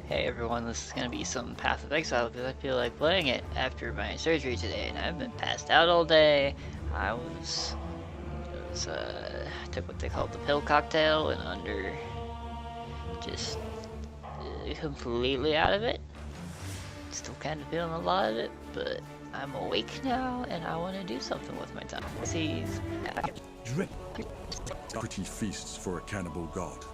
Hey everyone, this is gonna be some Path of Exile because I feel like playing it after my surgery today, and I've been passed out all day. I took what they call the pill cocktail and just completely out of it. Still kind of feeling a lot of it, but I'm awake now and I want to do something with my time. See, Pretty feasts for a cannibal god.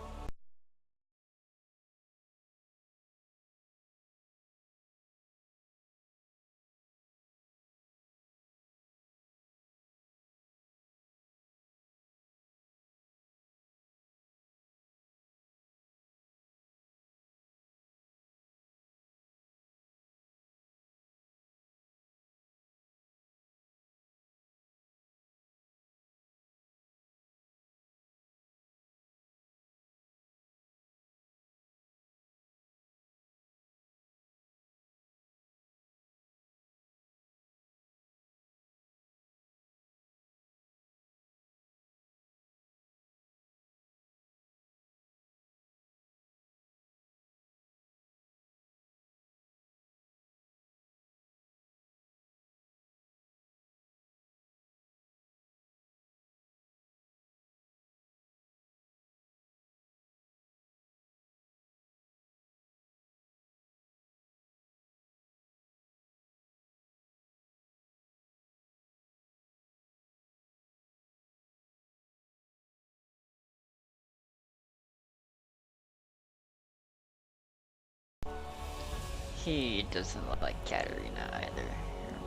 he doesn't look like Katarina either.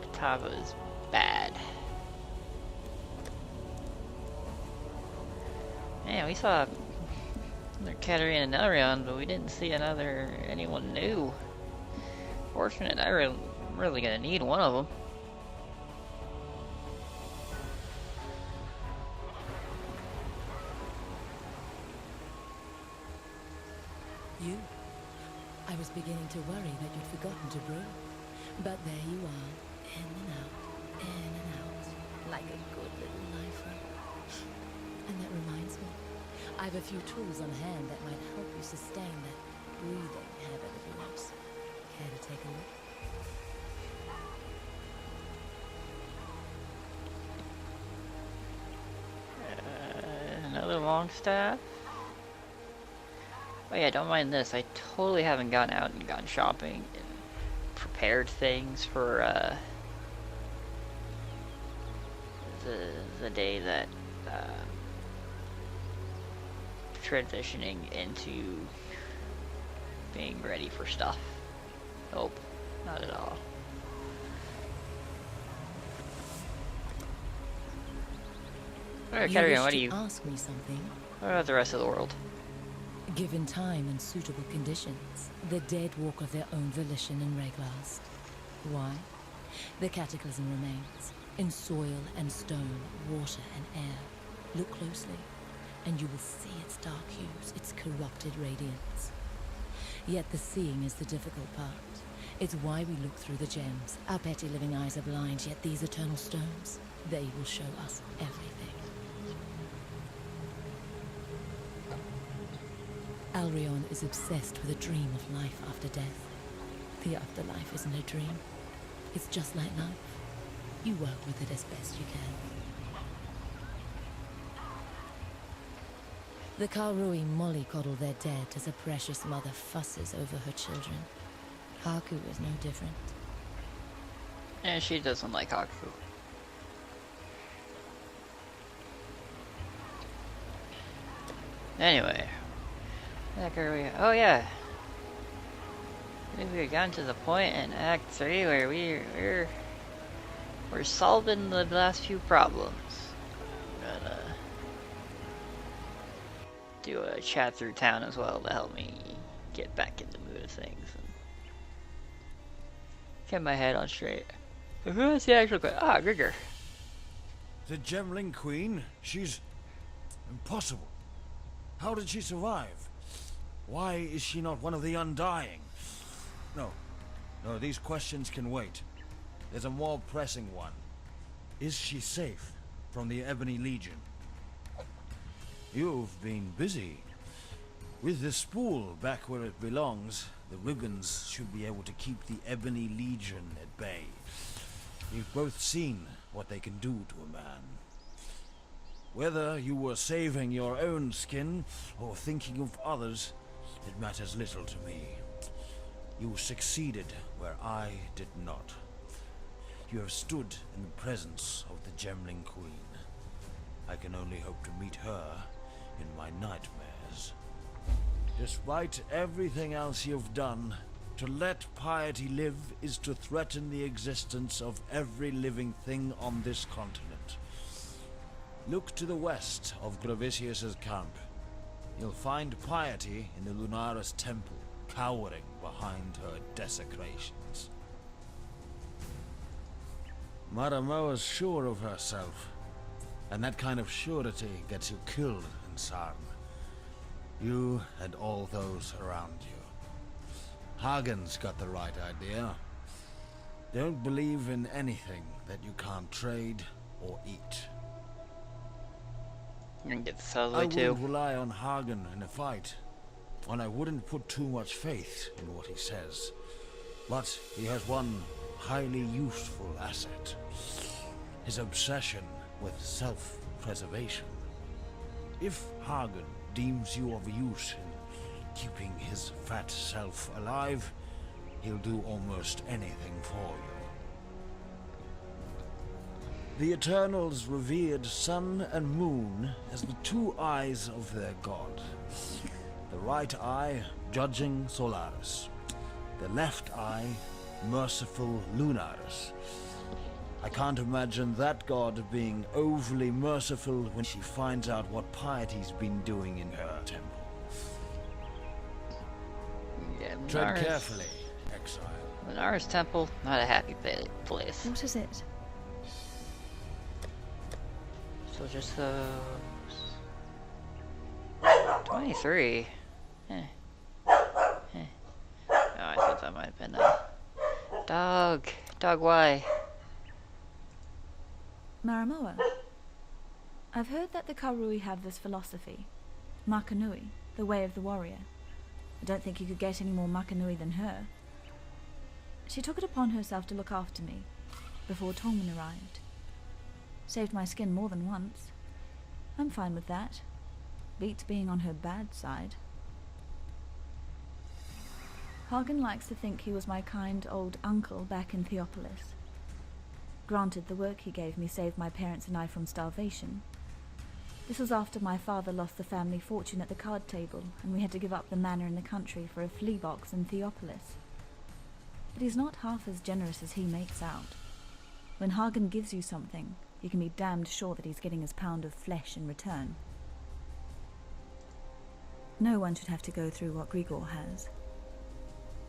Katava is bad. Man, we saw another Katarina and Elrond, but we didn't see anyone new. Fortunate, I'm really gonna need one of them. You? I was beginning to worry that you'd forgotten to brew. But there you are, in and out, like a good little lifer. And that reminds me, I've a few tools on hand that might help you sustain that breathing habit of yours. Care to take a look? Another long staff? Oh yeah, don't mind this. I totally haven't gone out and gone shopping and prepared things for the day that transitioning into being ready for stuff. Nope, not at all. Alright, Katarina, what do you ask me something? What about the rest of the world? Given time and suitable conditions, the dead walk of their own volition in Reglast. Why? The cataclysm remains, in soil and stone, water and air. Look closely, and you will see its dark hues, its corrupted radiance. Yet the seeing is the difficult part. It's why we look through the gems. Our petty living eyes are blind, yet these eternal stones, they will show us everything. Alrion is obsessed with a dream of life after death. The afterlife isn't a dream. It's just like life. You work with it as best you can. The Karui mollycoddle their dead as a precious mother fusses over her children. Haku is no different. Yeah, she doesn't like Haku. Anyway. Oh yeah. I think we've gotten to the point in Act 3 where we're solving the last few problems. I'm gonna do a chat through town as well to help me get back in the mood of things and get my head on straight. Who's the actual question? Ah, Grigor. The Gemling Queen? She's impossible. How did she survive? Why is she not one of the Undying? No, these questions can wait. There's a more pressing one. Is she safe from the Ebony Legion? You've been busy. With the spool back where it belongs, the Riggins should be able to keep the Ebony Legion at bay. We've both seen what they can do to a man. Whether you were saving your own skin or thinking of others, it matters little to me. You succeeded where I did not. You have stood in the presence of the Gemling Queen. I can only hope to meet her in my nightmares. Despite everything else you've done, to let piety live is to threaten the existence of every living thing on this continent. Look to the west of Gravicius's camp. You'll find piety in the Lunaris temple, cowering behind her desecrations. Maramoa's sure of herself, and that kind of surety gets you killed in Sarn. You and all those around you. Hagen's got the right idea. Don't believe in anything that you can't trade or eat. I can get this out of the I way too. wouldn't rely on Hagen in a fight, and I wouldn't put too much faith in what he says. But he has one highly useful asset. His obsession with self-preservation. If Hagen deems you of use in keeping his fat self alive, he'll do almost anything for you. The Eternals revered sun and moon as the two eyes of their god. The right eye judging Solaris, the left eye merciful Lunaris. I can't imagine that god being overly merciful when she finds out what piety's been doing in her temple. Yeah, Tread carefully, Exile. Lunaris temple, not a happy place. What is it? So just 23. Eh. Oh, I thought that might have been a dog. Dog, why? Maramoa. I've heard that the Karui have this philosophy. Makanui, the way of the warrior. I don't think you could get any more Makanui than her. She took it upon herself to look after me, before Tolman arrived. Saved my skin more than once. I'm fine with that. Beats being on her bad side. Hagen likes to think he was my kind old uncle back in Theopolis. Granted, the work he gave me saved my parents and I from starvation. This was after my father lost the family fortune at the card table, and we had to give up the manor in the country for a flea box in Theopolis. But he's not half as generous as he makes out. When Hagen gives you something, you can be damned sure that he's getting his pound of flesh in return. No one should have to go through what Grigor has.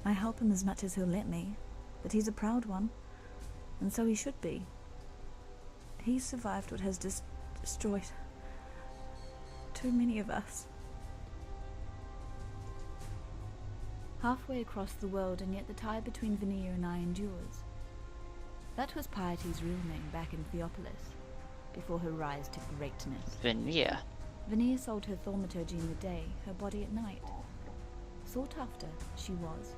I help him as much as he'll let me, but he's a proud one. And so he should be. He's survived what has destroyed too many of us. Halfway across the world, and yet the tie between Vanilla and I endures. That was Piety's real name back in Theopolis, before her rise to greatness. Vanilla. Vanilla sold her thaumaturgy in the day, her body at night. Sought after, she was.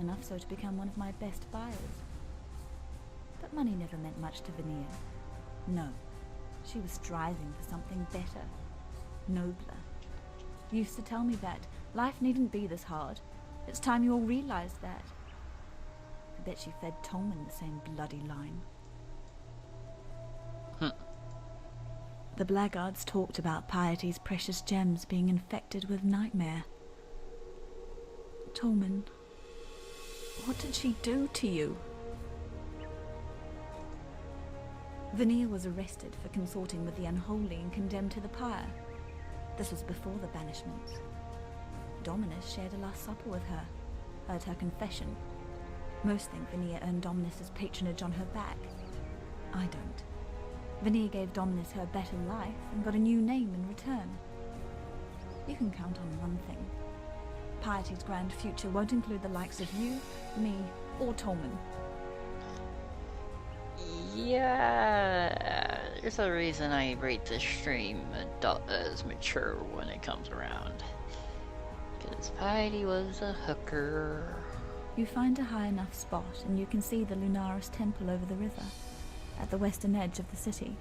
Enough so to become one of my best buyers. But money never meant much to Vanilla. No, she was striving for something better, nobler. Used to tell me that life needn't be this hard. It's time you all realized that. I bet she fed Tolman the same bloody line. The blackguards talked about Piety's precious gems being infected with nightmare. Tolman, what did she do to you? Vanilla was arrested for consorting with the unholy and condemned to the pyre. This was before the banishments. Dominus shared a last supper with her, heard her confession. Most think Vanilla earned Dominus's patronage on her back. I don't. Vanilla gave Dominus her better life and got a new name in return. You can count on one thing. Piety's grand future won't include the likes of you, me, or Tolman. Yeah, there's a reason I rate this stream as mature when it comes around. 'Cause Heidi was a hooker. You find a high enough spot and you can see the Lunaris temple over the river, at the western edge of the city.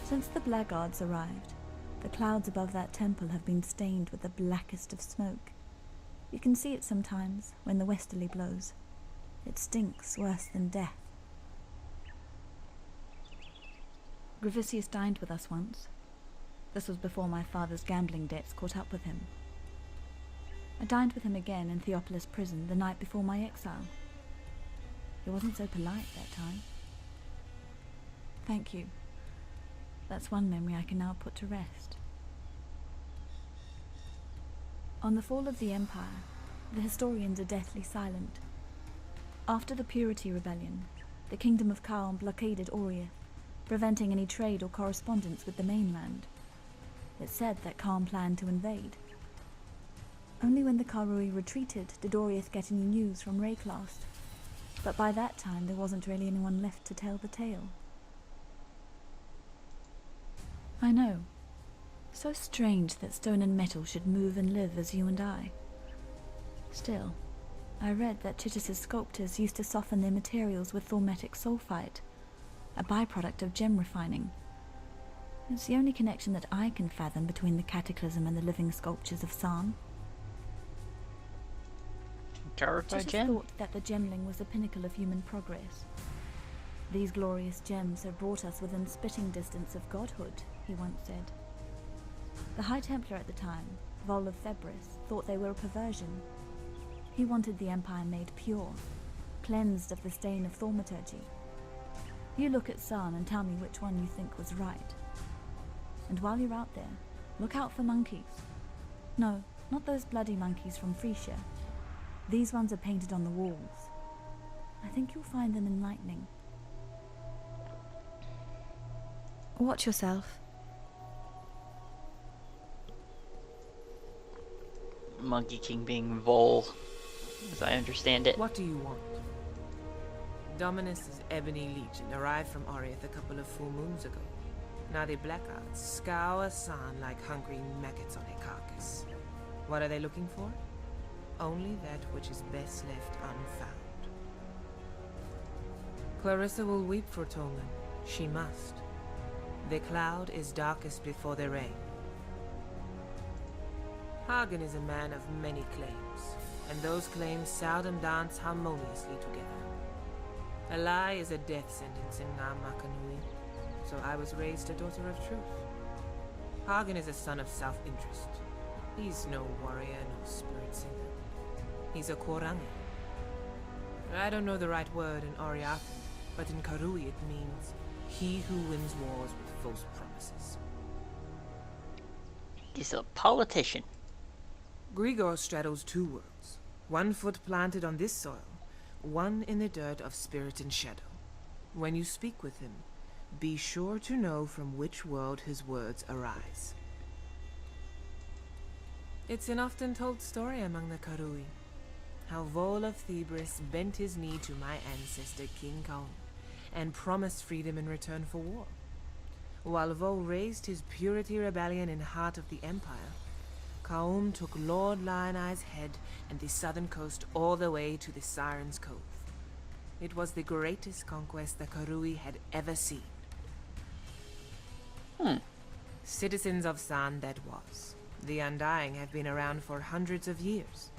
Since the blackguards arrived, the clouds above that temple have been stained with the blackest of smoke. You can see it sometimes when the westerly blows. It stinks worse than death. Gravicius dined with us once. This was before my father's gambling debts caught up with him. I dined with him again in Theopolis prison the night before my exile. He wasn't so polite that time. Thank you. That's one memory I can now put to rest. On the fall of the Empire, the historians are deathly silent. After the Purity Rebellion, the Kingdom of Kaon blockaded Oriath, preventing any trade or correspondence with the mainland. It said that Kaon planned to invade. Only when the Karui retreated did Oriath get any news from Rayclast, but by that time there wasn't really anyone left to tell the tale. I know. So strange that stone and metal should move and live as you and I. Still, I read that Titus's sculptors used to soften their materials with thaumatic sulfite, a byproduct of gem refining. It's the only connection that I can fathom between the Cataclysm and the living sculptures of San. Titus thought that the gemling was the pinnacle of human progress. These glorious gems have brought us within spitting distance of godhood, he once said. The High Templar at the time, Vol of Thebris, thought they were a perversion. He wanted the Empire made pure, cleansed of the stain of thaumaturgy. You look at San and tell me which one you think was right. And while you're out there, look out for monkeys. No, not those bloody monkeys from Frisia. These ones are painted on the walls. I think you'll find them enlightening. Watch yourself. Monkey King being Vol, as I understand it. What do you want? Dominus' ebony legion arrived from Oriath a couple of full moons ago. Now the blackguards scour San like hungry maggots on a carcass. What are they looking for? Only that which is best left unfound. Clarissa will weep for Tolman. She must. The cloud is darkest before the rain. Hagen is a man of many claims, and those claims seldom dance harmoniously together. A lie is a death sentence in Namakanui, so I was raised a daughter of truth. Hagen is a son of self-interest. He's no warrior, no spirit singer. He's a Korangi. I don't know the right word in Oriathan, but in Karui it means he who wins wars with false promises. He's a politician. Grigor straddles two worlds. One foot planted on this soil, one in the dirt of spirit and shadow. When you speak with him, be sure to know from which world his words arise. It's an often told story among the Karui, how Vol of Thebris bent his knee to my ancestor King Kaon, and promised freedom in return for war. While Vol raised his Purity Rebellion in heart of the Empire, Kaum took Lord Lioneye's head and the southern coast all the way to the Siren's Cove. It was the greatest conquest the Karui had ever seen. Citizens of San that was. The Undying have been around for hundreds of years.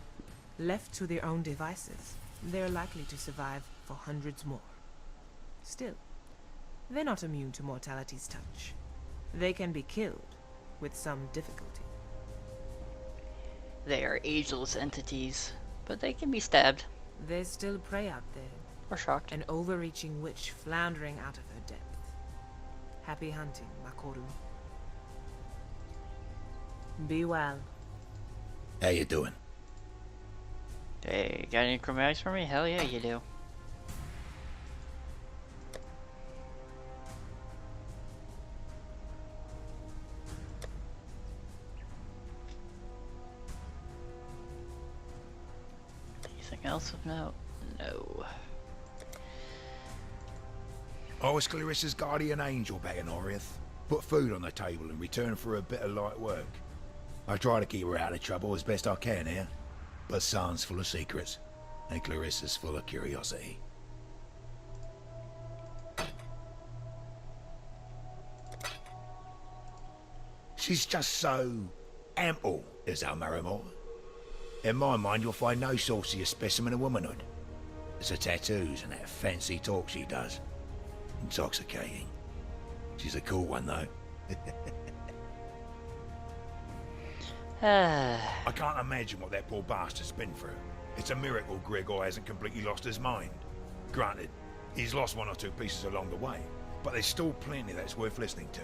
Left to their own devices, they're likely to survive for hundreds more. Still, they're not immune to mortality's touch. They can be killed with some difficulty. They are ageless entities, but they can be stabbed. There's still prey out there. Or shocked. An overreaching witch floundering out of her depth. Happy hunting, Makoru. Be well. How you doing? Hey, got any chromatics for me? Hell yeah, you do. Anything else of note? No. I was Clarissa's guardian angel back in Oriath. Put food on the table in return for a bit of light work. I try to keep her out of trouble as best I can here, but San's full of secrets, and Clarissa's full of curiosity. She's just so ample, is our Marimor. In my mind, you'll find no saucier specimen of womanhood. It's the tattoos and that fancy talk she does. Intoxicating. She's a cool one, though. I can't imagine what that poor bastard's been through. It's a miracle Gregor hasn't completely lost his mind. Granted, he's lost one or two pieces along the way, but there's still plenty that's worth listening to.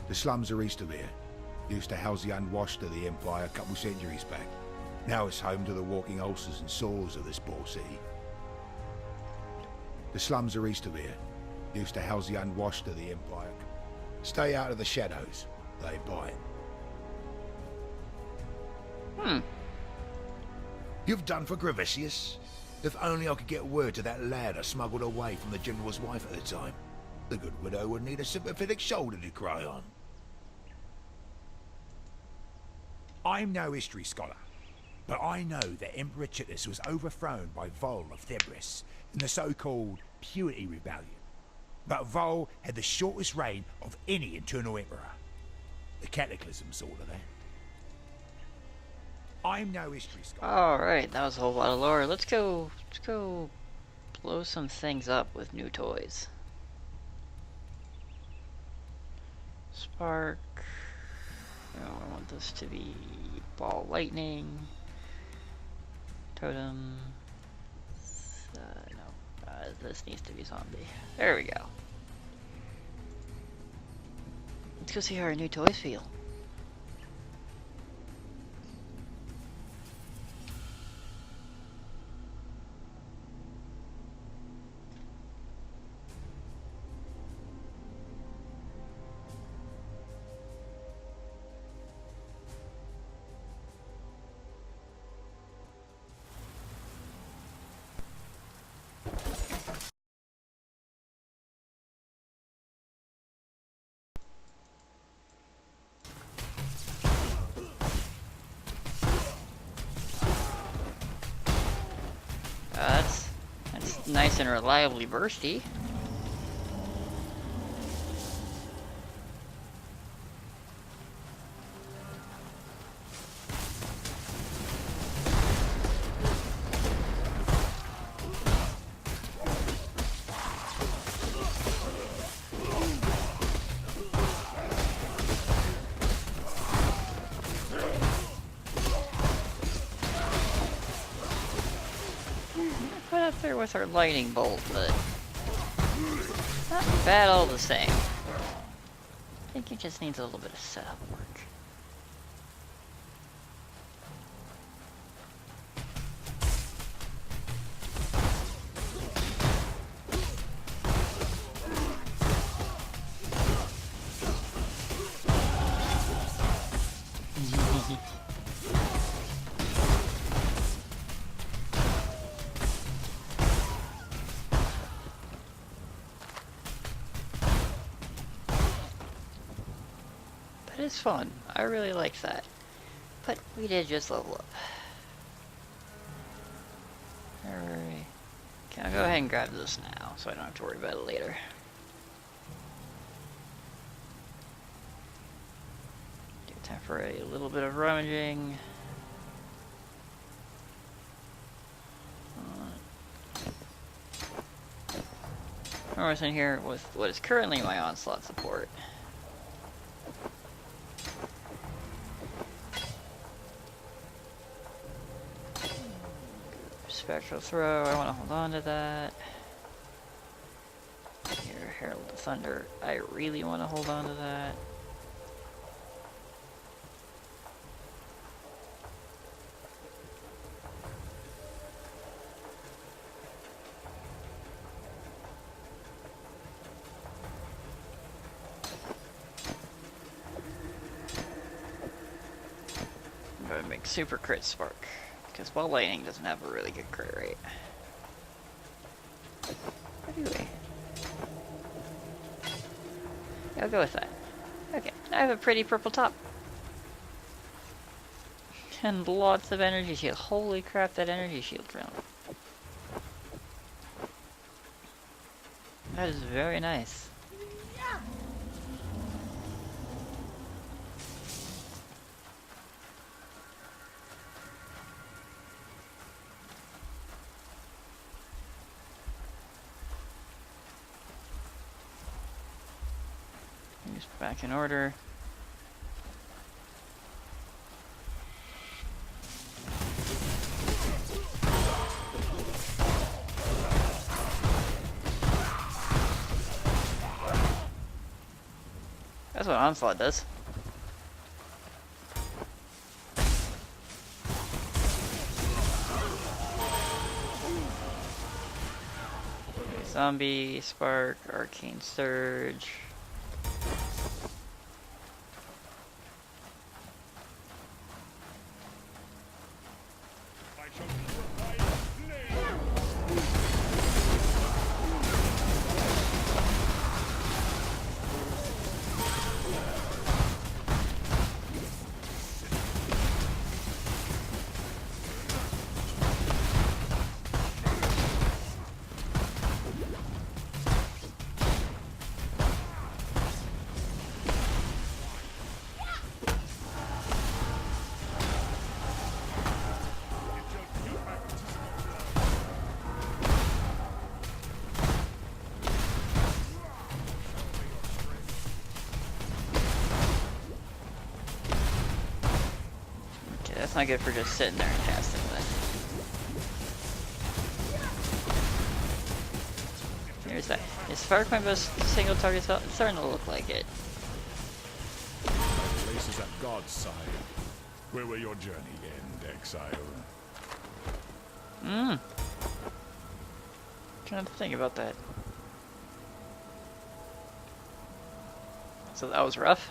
The slums are east of here. Used to house the unwashed of the Empire a couple centuries back. Now it's home to the walking ulcers and sores of this poor city. The slums are east of here. Used to house the unwashed of the Empire. Stay out of the shadows. They bite. You've done for Gravicius. If only I could get word to that lad I smuggled away from the General's wife at the time. The good widow would need a sympathetic shoulder to cry on. I'm no history scholar, but I know that Emperor Chitus was overthrown by Vol of Thebris in the so-called Purity Rebellion. But Vol had the shortest reign of any internal emperor. The Cataclysm saw to that. I'm no history scholar. Alright, that was a whole lot of lore. Let's go blow some things up with new toys. Spark. Oh, I want this to be ball lightning. Totem. No. This needs to be zombie. There we go. Let's go see how our new toys feel. That's nice and reliably bursty. Put up there with our lightning bolt, but not bad all the same. I think it just needs a little bit of setup work. It's fun. I really like that. But we did just level up. Alright. Okay, I'll go ahead and grab this now so I don't have to worry about it later. Time for a little bit of rummaging. What's in here with what is currently my onslaught support. Spectral throw, I want to hold on to that. Here, Herald of Thunder, I really want to hold on to that. I'm going to make super crit spark. Because ball lightning doesn't have a really good crit rate. What do we? Yeah, I'll go with that. Okay, I have a pretty purple top. And lots of energy shield. Holy crap, that energy shield round. That is very nice. Things back in order. That's what Onslaught does. Zombie, Spark, Arcane Surge. That's not good for just sitting there and casting that. Here's that. Is Spark my best single target spell? It's starting to look like it. Place is at God's side. Where will your journey end, Exile? Trying to think about that. So that was rough.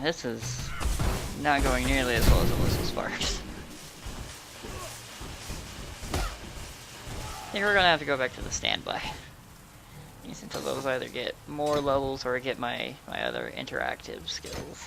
This is not going nearly as well as it was with Sparks. I think we're gonna have to go back to the standby. Until those either get more levels or get my other interactive skills.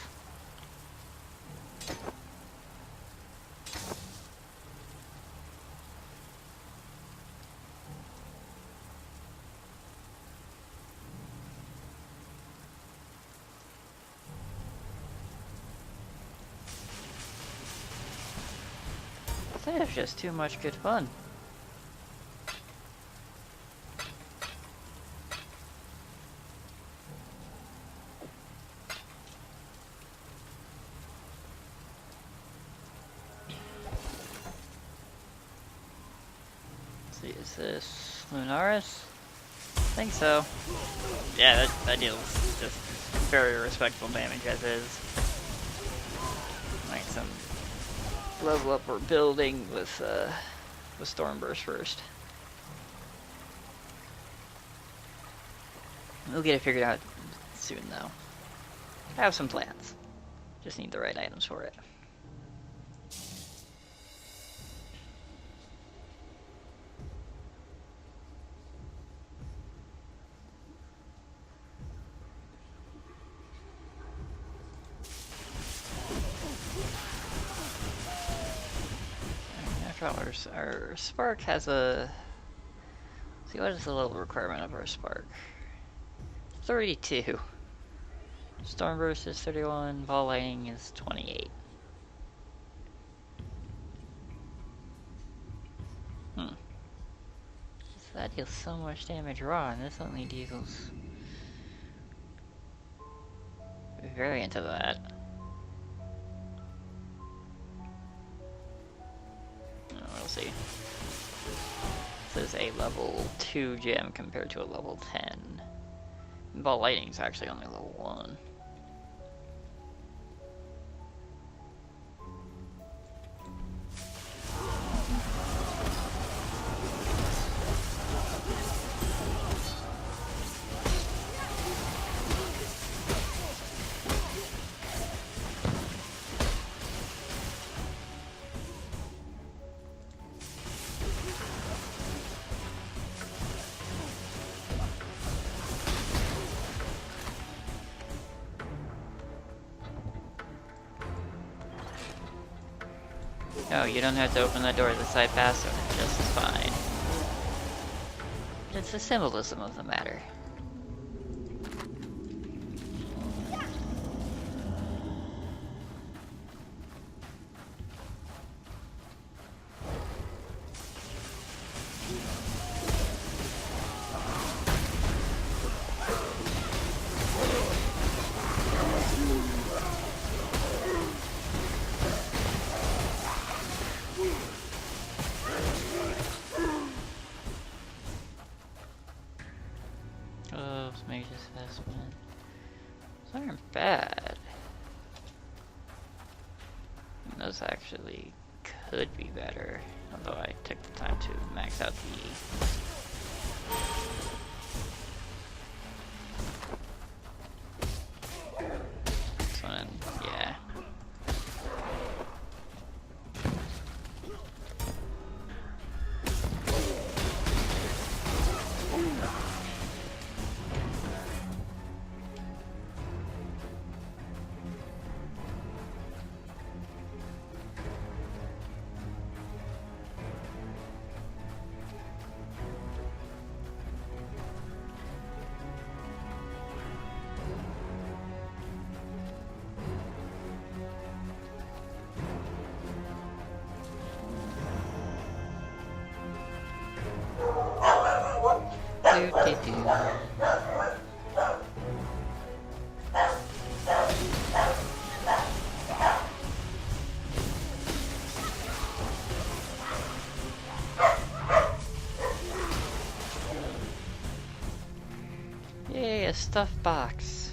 That is just too much good fun. Let's see, is this Lunaris? I think so. Yeah, that deals just very respectable damage as is. Like some level up or building with Stormburst first. We'll get it figured out soon though. I have some plans. Just need the right items for it. Our Spark has a See, what is the level requirement of our spark? 32. Stormburst is 31, Ball Lightning is 28. So that deals so much damage raw, and this only deals variant of that. We'll see. This is a level 2 gem compared to a level 10. Ball Lightning is actually only level 1. No, you don't have to open that door as a side password, just fine. It's the symbolism of the matter. Mage's Vestment. Those aren't bad. And those actually could be better, although I took the time to max out the this one, yeah. Yay, a stuffed box.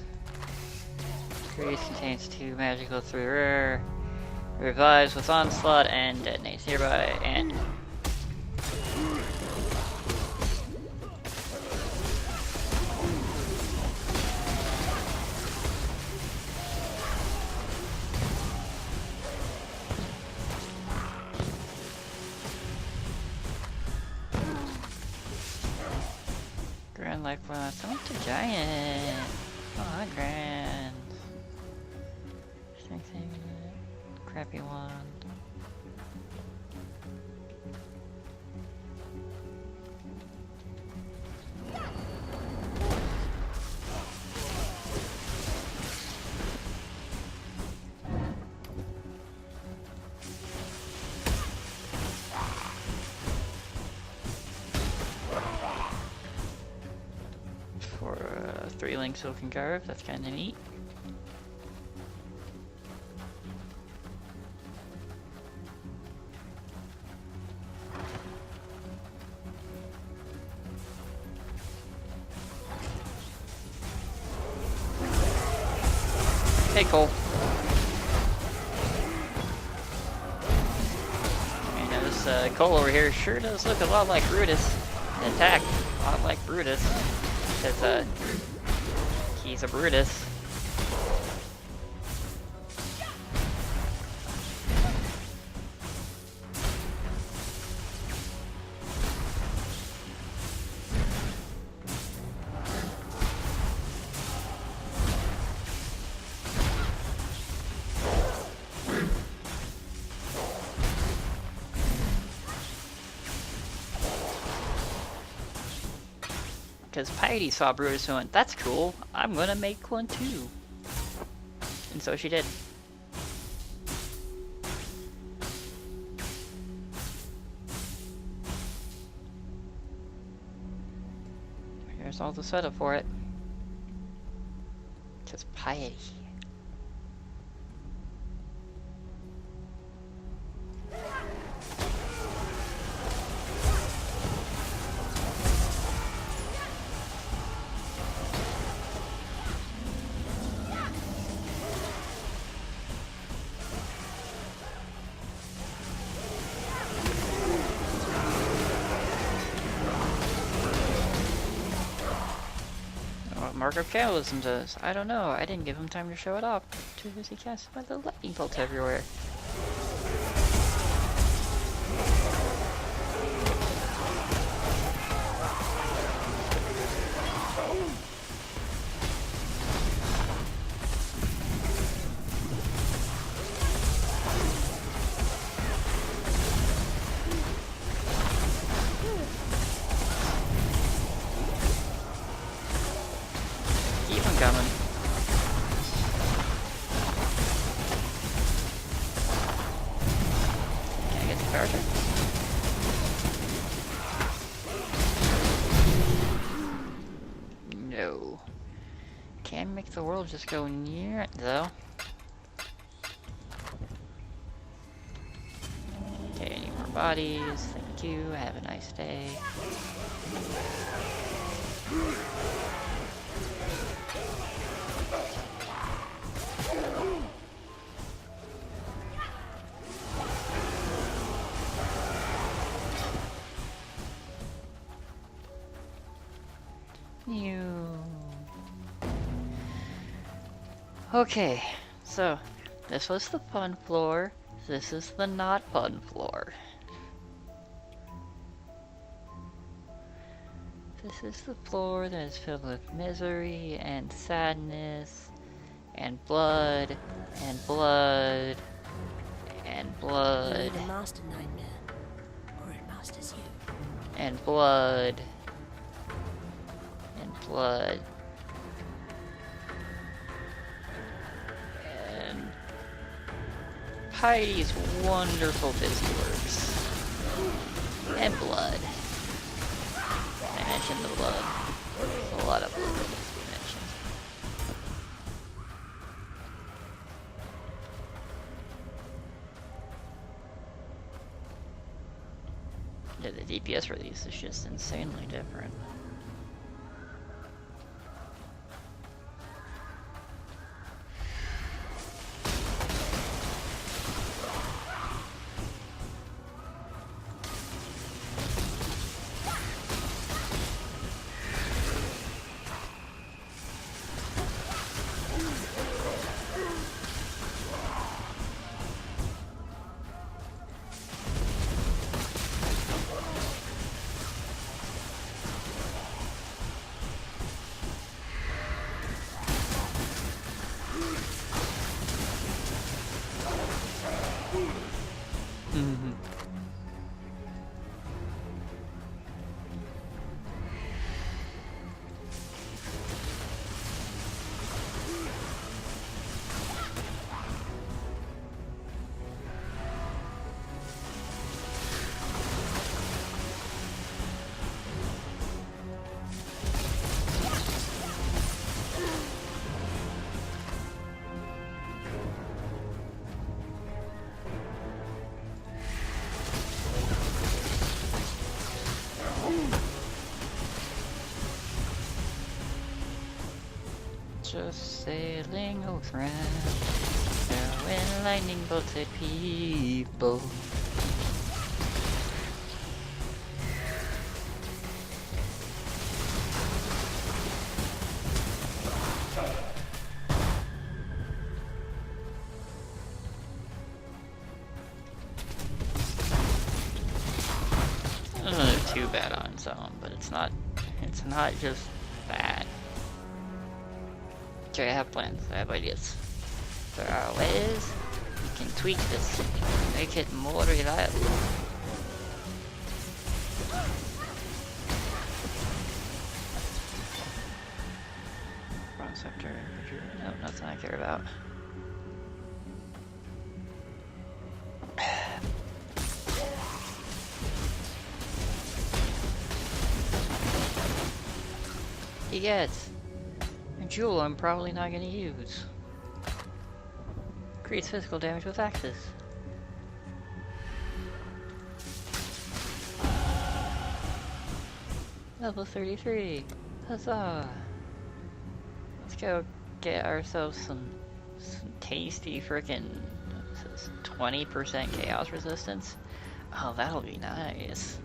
Crease contains 2 magical, 3 rare. Revives with onslaught and detonates nearby, and Grand Life Blast. I went to Giant. Oh, grand. Same thing. Crappy one. For 3-link Silken Garb, that's kinda neat. Hey Cole. You know, this Cole over here sure does look a lot like Brutus. In attack, a lot like Brutus. Because, he's a Brutus. because Piety saw Brutus and went, "That's cool, I'm gonna make one too." And so she did. Here's all the setup for it. Because Piety. Mark of Cannibalism does. I don't know. I didn't give him time to show it off. Too busy casting by the lightning bolts everywhere. Keep him coming. Can I get the power check? No. Can make the world just go near it though. Okay, any more bodies? Thank you. Have a nice day. Okay, so this was the fun floor. This is the not fun floor. This is the floor that is filled with misery and sadness and blood and blood and blood. You either master Nightmare, or it masters you. And blood and blood and Heidi's wonderful busy works and blood. I mentioned the blood. There's a lot of blood that needs to be mentioned. Yeah, the DPS release is just insanely different. Just sailing around, throwing lightning bolts at people. Doesn't look too bad on its own, but it's not just bad. Okay, I have plans, I have ideas. There are ways we can tweak this, make it more reliable. Scepter. No, nothing I care about. He gets a jewel I'm probably not gonna use. Creates physical damage with axes. Level 33. Huzzah! Let's go get ourselves some tasty frickin' 20% chaos resistance. Oh, that'll be nice.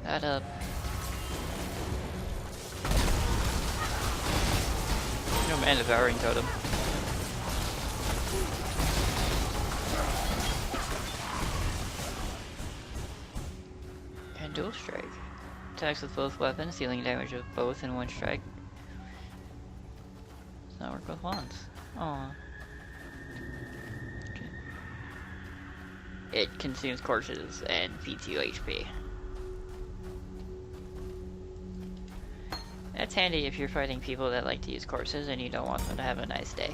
That up. No man, devouring totem. And dual strike. Attacks with both weapons, dealing damage of both in one strike. Does not work with wands. Aww. Okay. It consumes corpses and feeds you HP. That's handy if you're fighting people that like to use corpses and you don't want them to have a nice day.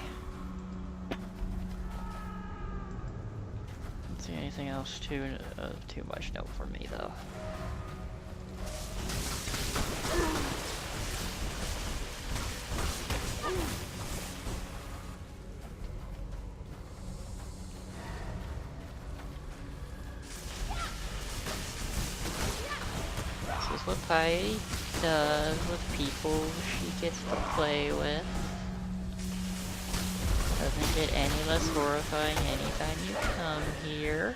Don't see anything else too much note for me though. This is what Piety does with people she gets to play with. Doesn't get any less horrifying anytime you come here.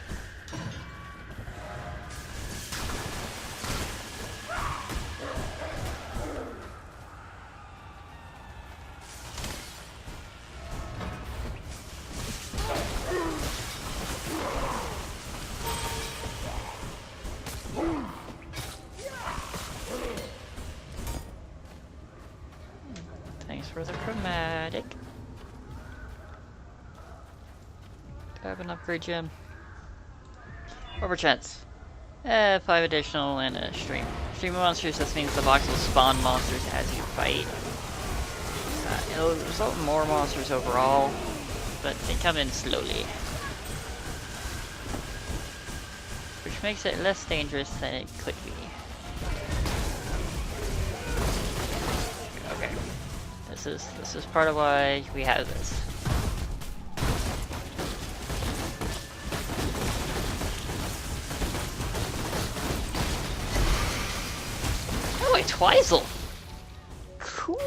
Thanks for the chromatic. Grab an upgrade gem. Overchance. 5 additional and a stream. Stream of monsters, this means the box will spawn monsters as you fight. It'll result in more monsters overall, but they come in slowly. Which makes it less dangerous than it could be. Okay. This is part of why we have this. Oh, a Twizel! Cool!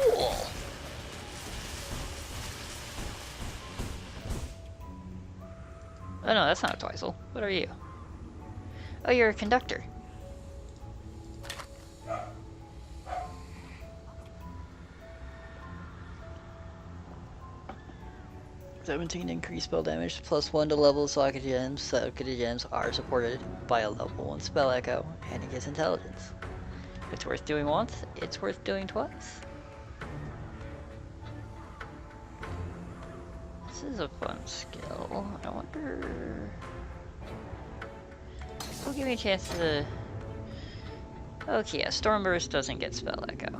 Oh no, that's not a Twizel. What are you? Oh, you're a conductor. 17 increased spell damage, +1 to level socket gems. Socket gems are supported by a level 1 spell echo, and it gets intelligence. If it's worth doing once, it's worth doing twice. This is a fun skill. I wonder... This will give me a chance to... Okay, yeah, Stormburst doesn't get spell echo.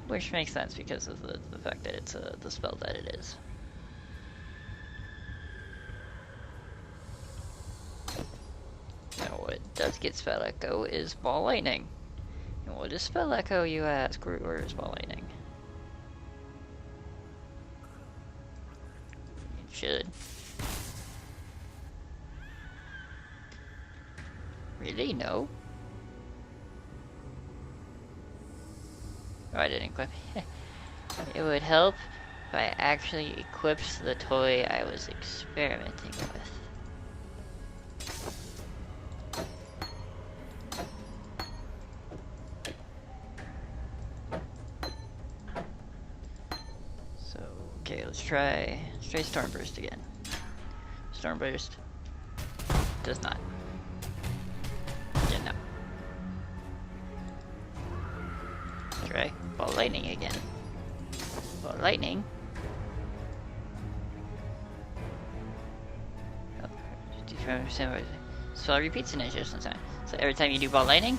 Which makes sense because of the fact that it's the spell that it is. Now what does get spell echo is ball lightning. And what is spell echo, you ask? Where is ball lightning? It should. Really? No? Oh, I didn't equip. It would help if I actually equipped the toy I was experimenting with. So, okay, let's try Stormburst again. Stormburst does not. Yeah, no. Okay, ball lightning again. Ball lightning. Oh, do you understand what spell repeats in adjacent time? So every time you do ball lightning,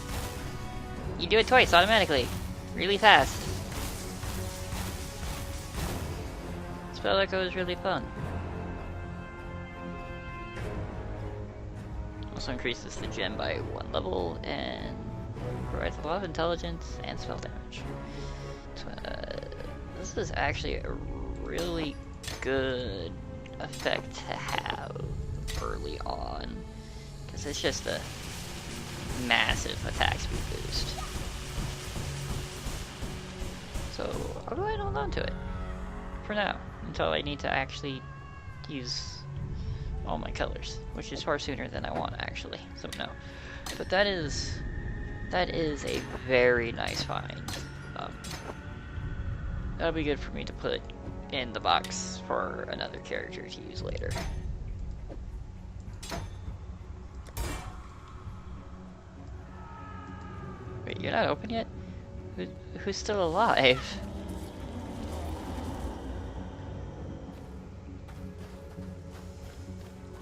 you do it twice automatically. Really fast. Spell echo is really fun. Also increases the gem by 1 level and provides a lot of intelligence and spell damage. So, this is actually a really good effect to have early on, because it's just a massive attack speed boost. So I'll go ahead and hold on to it for now, until I need to actually use all my colors, which is far sooner than I want actually, so no. But that is a very nice find. That'll be good for me to put in the box for another character to use later. Wait, you're not open yet? Who's still alive?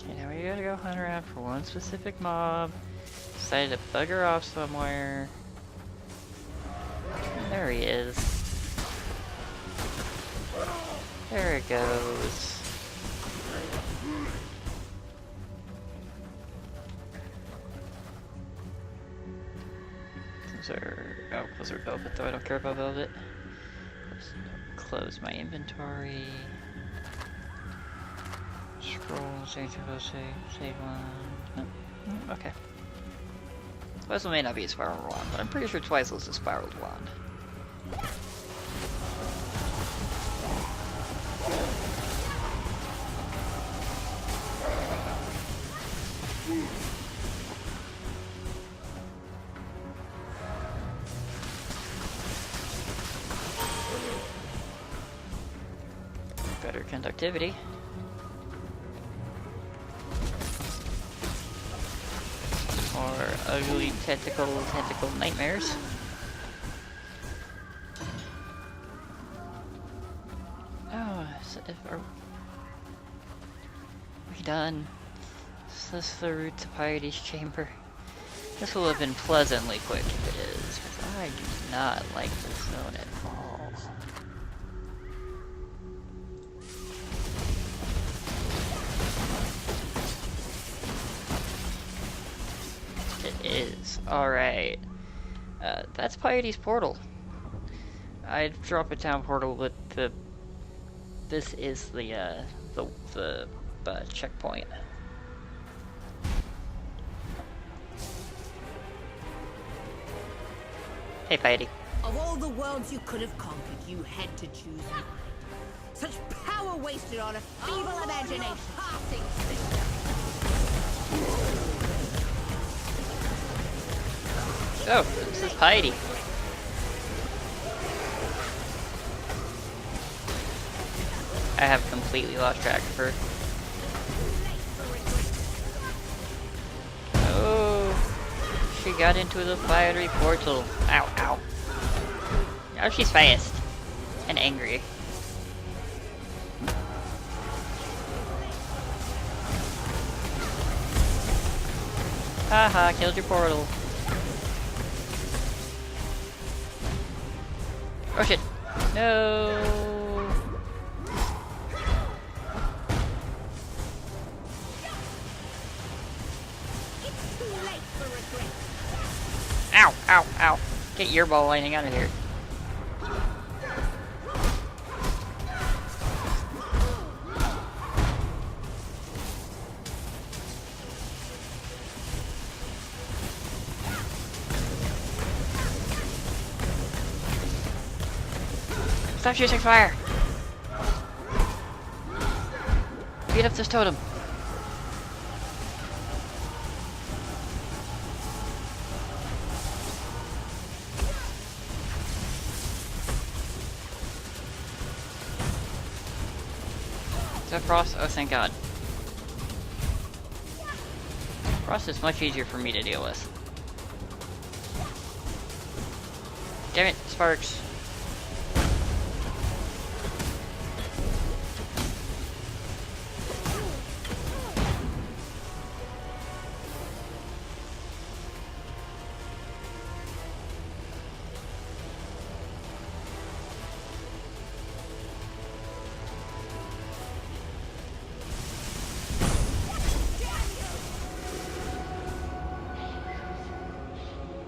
Okay, now we gotta go hunt around for one specific mob. Decided to bugger off somewhere. There he is. There it goes. Those are velvet though, I don't care about velvet. Close my inventory. Scroll, save one. Oh, okay. Twizzle may not be a spiral wand, but I'm pretty sure Twizzle's a spiraled wand. Better conductivity. Or ugly tentacle nightmares. Oh, so are we done? Is this the route to Piety's chamber? This will have been pleasantly quick if it is, because I do not like this zone at all. It is. Alright. That's Piety's portal. I'd drop a down portal, but this is the checkpoint. Hey, Piety. Of all the worlds you could have conquered, you had to choose mine. Such power wasted on a feeble imagination. Oh, this is Piety. I have completely lost track of her. Oh, she got into the fiery portal. Ow, ow. Now she's fast and angry. Haha, killed your portal. Oh shit. No. Ow, ow, ow. Get your ball lightning out of here. Stop shooting fire! Beat up this totem. Is that Frost? Oh, thank God. Frost is much easier for me to deal with. Damn it, Sparks.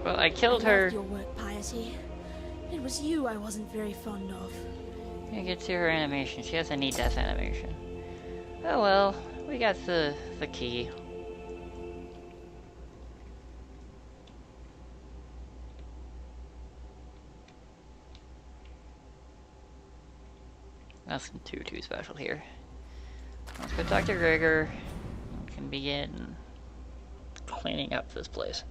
Well, I killed her. Loved your work, Piety. It was you I wasn't very fond of. I get to her animation. She has a neat death animation. Oh well, we got the key. Nothing too special here. Let's go talk to Gregor and can begin cleaning up this place.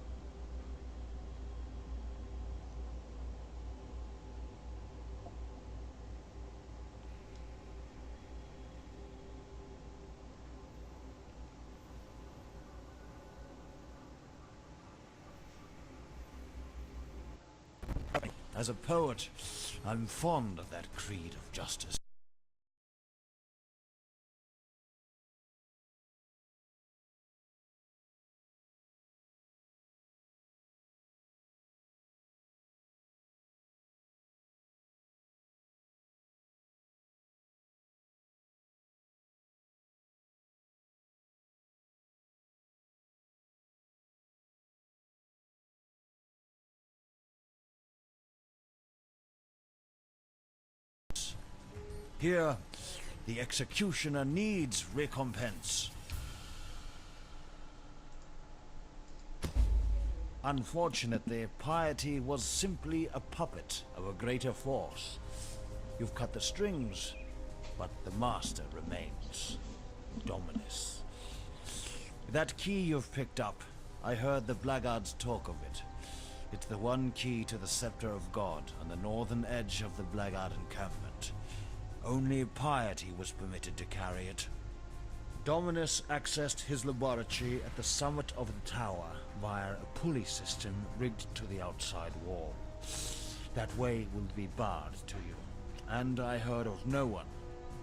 As a poet, I'm fond of that creed of justice. Here, the executioner needs recompense. Unfortunately, Piety was simply a puppet of a greater force. You've cut the strings, but the master remains. Dominus. That key you've picked up, I heard the blackguards talk of it. It's the one key to the Scepter of God on the northern edge of the blackguard encampment. Only Piety was permitted to carry it. Dominus accessed his laboratory at the summit of the tower via a pulley system rigged to the outside wall. That way will be barred to you. And I heard of no one,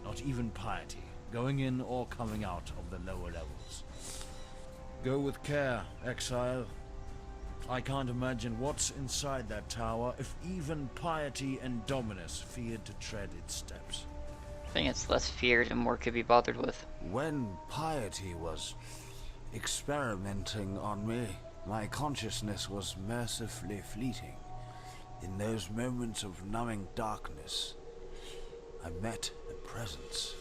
not even Piety, going in or coming out of the lower levels. Go with care, Exile. I can't imagine what's inside that tower if even Piety and Dominus feared to tread its steps. I think it's less feared and more could be bothered with. When Piety was experimenting on me, my consciousness was mercifully fleeting. In those moments of numbing darkness, I met a presence.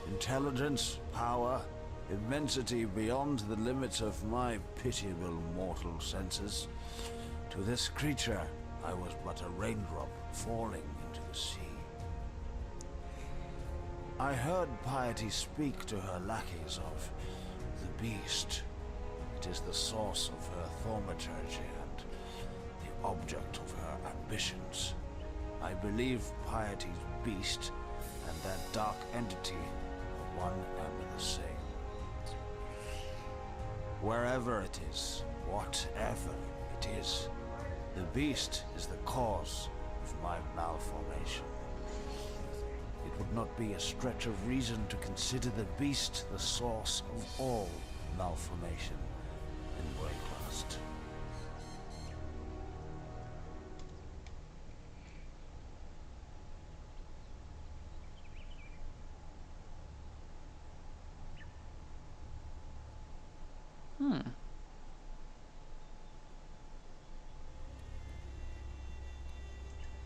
Intelligence, power, immensity beyond the limits of my pitiable mortal senses. To this creature, I was but a raindrop falling into the sea. I heard Piety speak to her lackeys of the beast. It is the source of her thaumaturgy and the object of her ambitions. I believe Piety's beast and that dark entity are one and the same. Wherever it is, whatever it is, the beast is the cause of my malformation. It would not be a stretch of reason to consider the beast the source of all malformation in Wayclast.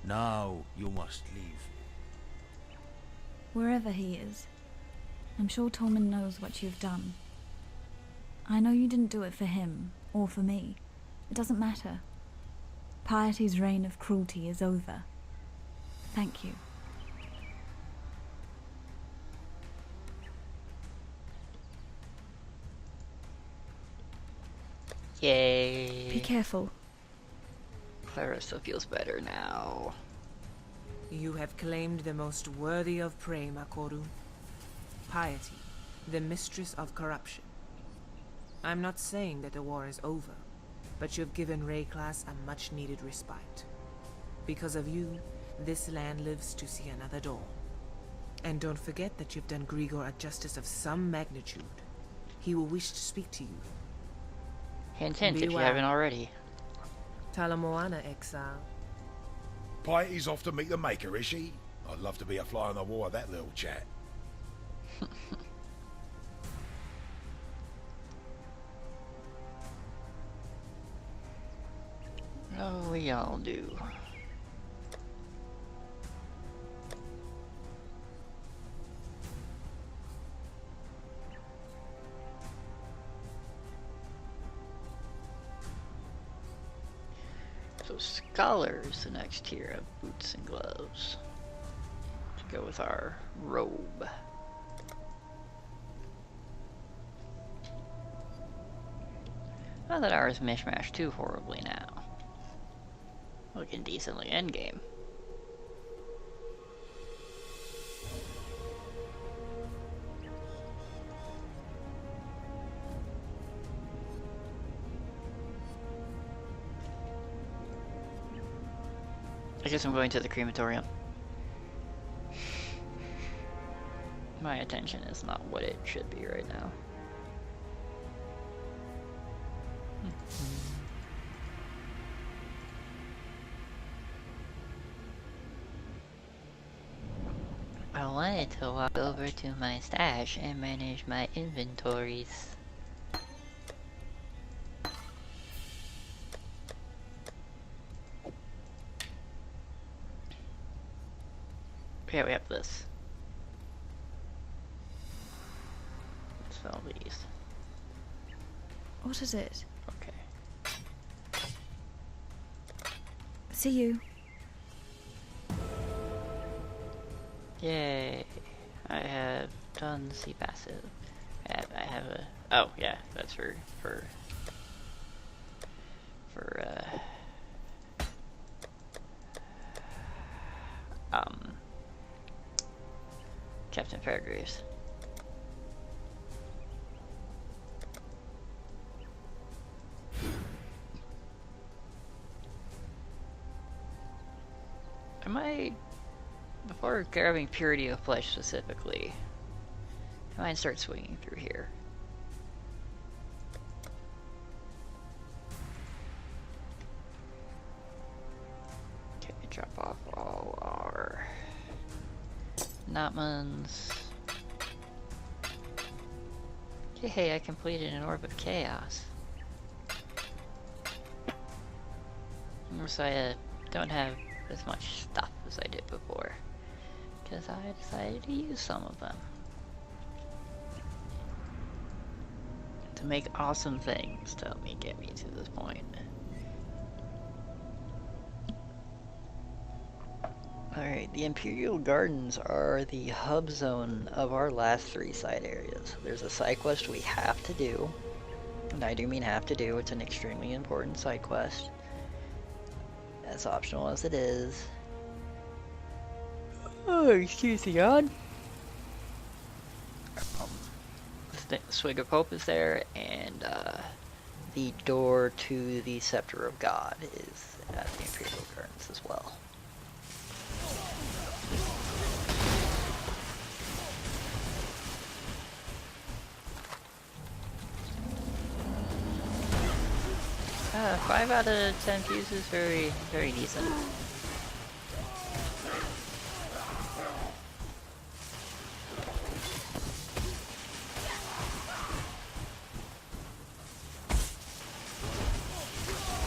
Now you must leave. Wherever he is, I'm sure Tolman knows what you've done. I know you didn't do it for him, or for me. It doesn't matter. Piety's reign of cruelty is over. Thank you. Yay. Be careful. Clarissa feels better now. You have claimed the most worthy of prey, Makoru. Piety, the mistress of corruption. I'm not saying that the war is over, but you've given Wayclast a much-needed respite. Because of you, this land lives to see another dawn. And don't forget that you've done Grigor a justice of some magnitude. He will wish to speak to you. Hint, hint, Be if you well. haven't already. Talamoana, Exile. Piety's off to meet the Maker, is she? I'd love to be a fly on the wall of that little chat. Oh, we all do. So scholars, the next tier of boots and gloves. To go with our robe. Not that ours mishmash too horribly now. Looking decently endgame. I guess I'm going to the crematorium. My attention is not what it should be right now. I wanted to walk over to my stash and manage my inventories. Okay, we have this. Sell these. What is it? Okay. See you. Yay. I have done C passive. I have a... Oh, yeah, that's for Captain Fairgraves. I might, before grabbing Purity of Flesh specifically, I might start swinging through here. Okay, drop off all our Notmans. Hey, I completed an Orb of Chaos. So I don't have as much stuff as I did before, because I decided to use some of them to make awesome things to help me get me to this point. Alright, the Imperial Gardens are the hub zone of our last 3 side areas. There's a side quest we have to do, and I do mean have to do. It's an extremely important side quest, as optional as it is. Oh, excuse me, God. The Swig of Hope is there, and the door to the Scepter of God is at the Imperial Gardens as well. Uh, 5 out of 10 fuses, very, very decent.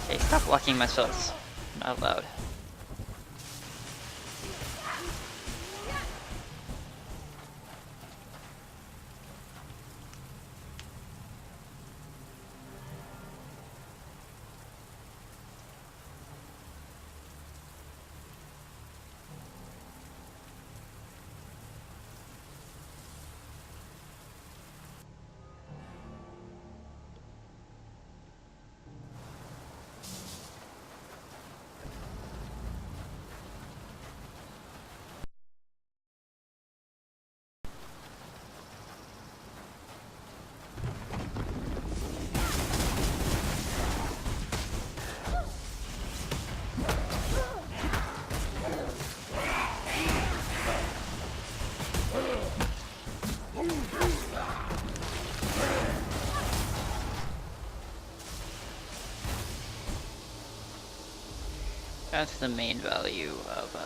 Hey, stop blocking my spells. Not allowed. That's the main value of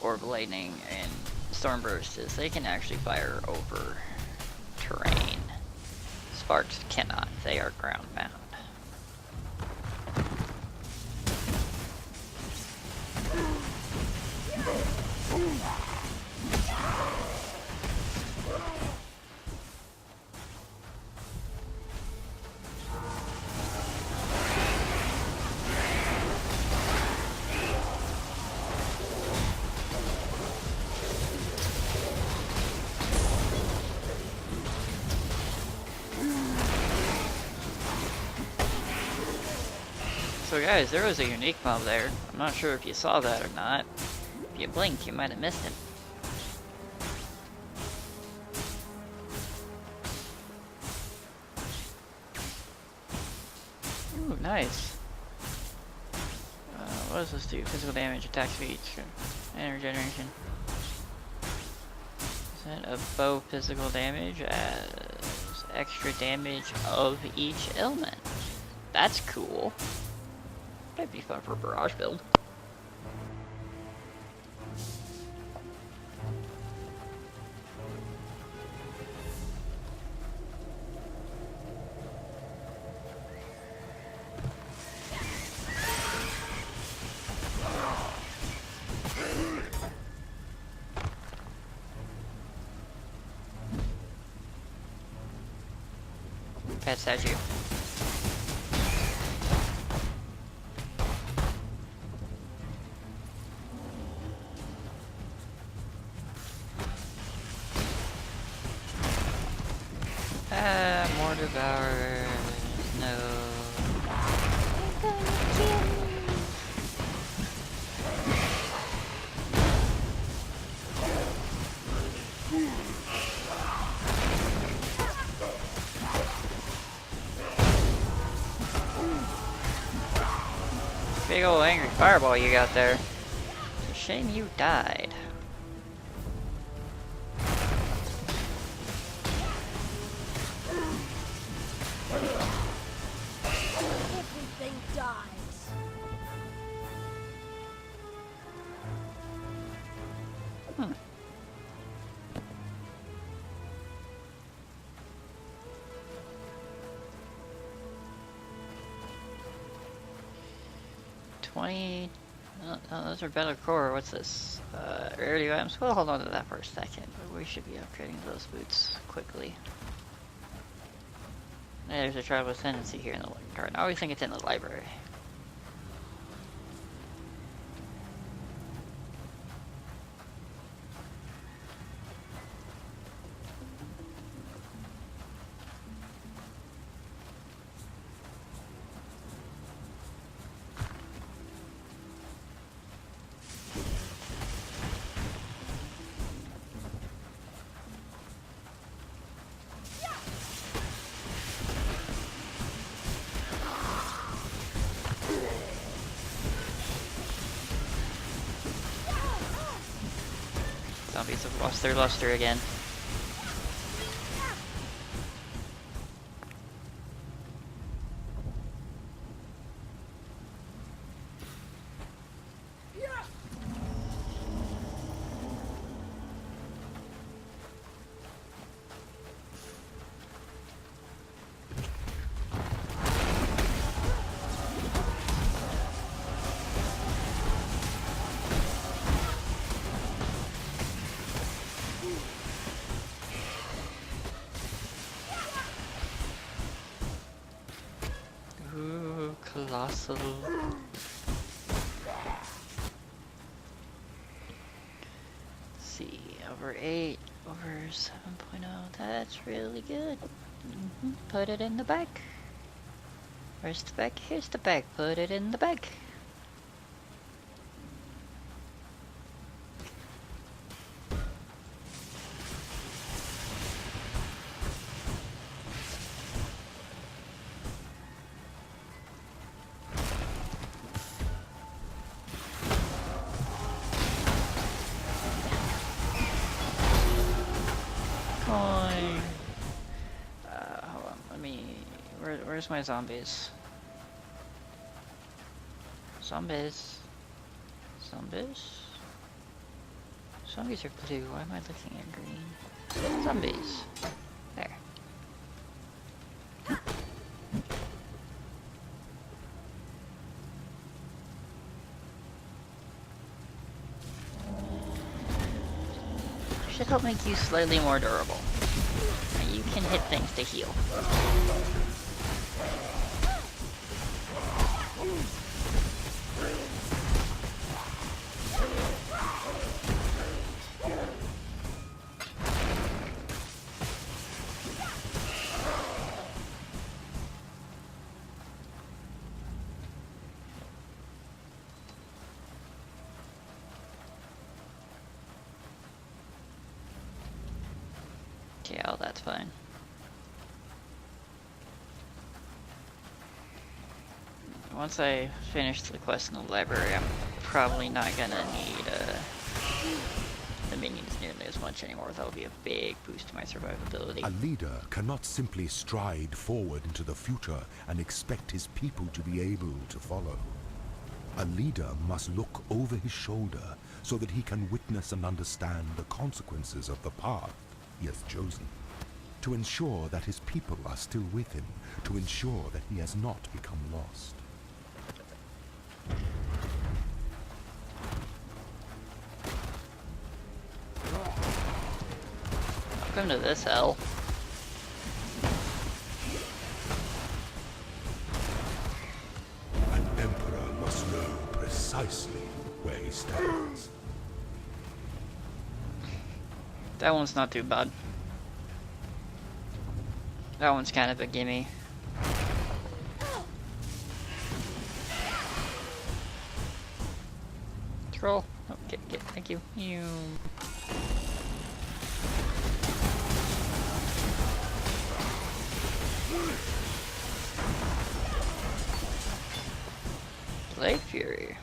Orb Lightning and Stormburst, is they can actually fire over terrain. Sparks cannot, they are ground bound. So guys, there was a unique mob there. I'm not sure if you saw that or not. If you blinked, you might have missed him. Ooh, nice. What does this do? Physical damage, attack speed, energy generation. Percent of bow physical damage as extra damage of each element. That's cool. That'd be fun for a barrage build. Pet statue. More devourers. No. They're gonna kill me. Big ol' angry fireball you got there. It's a shame you died. Everything dies. Hmm. Oh, those are better core. What's this? Rarity items. We'll hold on to that for a second, but we should be upgrading those boots quickly. Yeah, there's a tribal tendency here in the garden. I always think it's in the library. Zombies have lost their luster again. Ooh, colossal. See, over 8, over 7.0. That's really good. Put it in the bag. Where's the bag? Here's the bag. Put it in the bag. Coin. Hold on. Let me. Where's my zombies? Zombies. Zombies? Zombies are blue. Why am I looking at green? Zombies. There. Should help make you slightly more durable. You can hit things to heal. Yeah, that's fine. Once I finish the quest in the library, I'm probably not gonna need the minions nearly as much anymore. That'll be a big boost to my survivability. A leader cannot simply stride forward into the future and expect his people to be able to follow. A leader must look over his shoulder so that he can witness and understand the consequences of the path he has chosen, to ensure that his people are still with him, to ensure that he has not become lost. Welcome to this hell. An emperor must know precisely where he stands. That one's not too bad. That one's kind of a gimme. Troll. Okay, thank you. You. Blade Fury.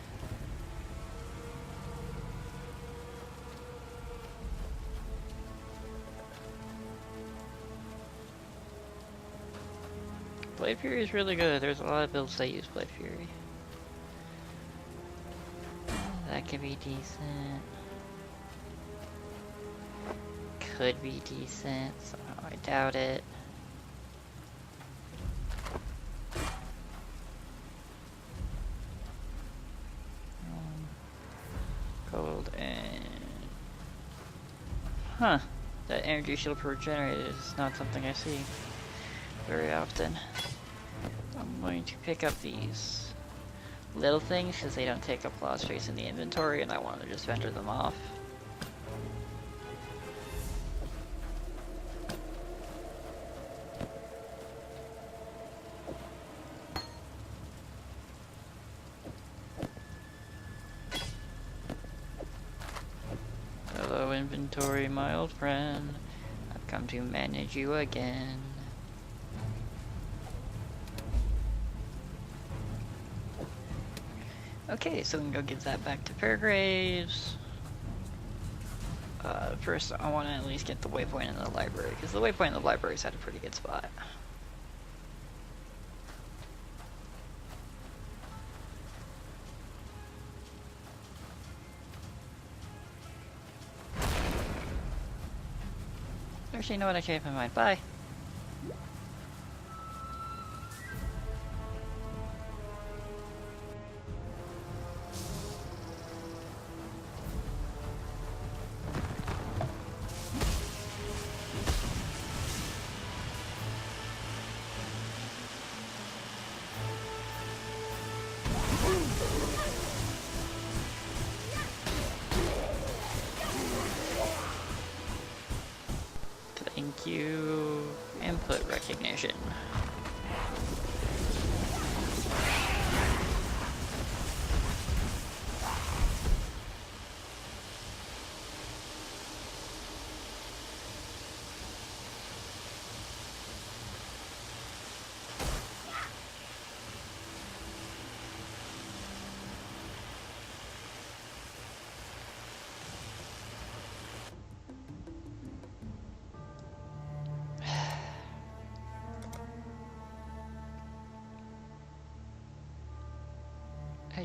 Blade Fury is really good. There's a lot of builds that use Blade Fury. That could be decent. Could be decent. Somehow I doubt it. Gold and... Huh. That energy shield per regenerated is not something I see very often. I'm going to pick up these little things because they don't take up a lot of space in the inventory and I want to just vendor them off. Hello inventory, my old friend. I've come to manage you again. Okay, so we can go give that back to Fairgraves. First, I want to at least get the waypoint in the library, because the waypoint in the library is at a pretty good spot. Actually, you know what? I changed my mind. Bye. Thank you. Input recognition.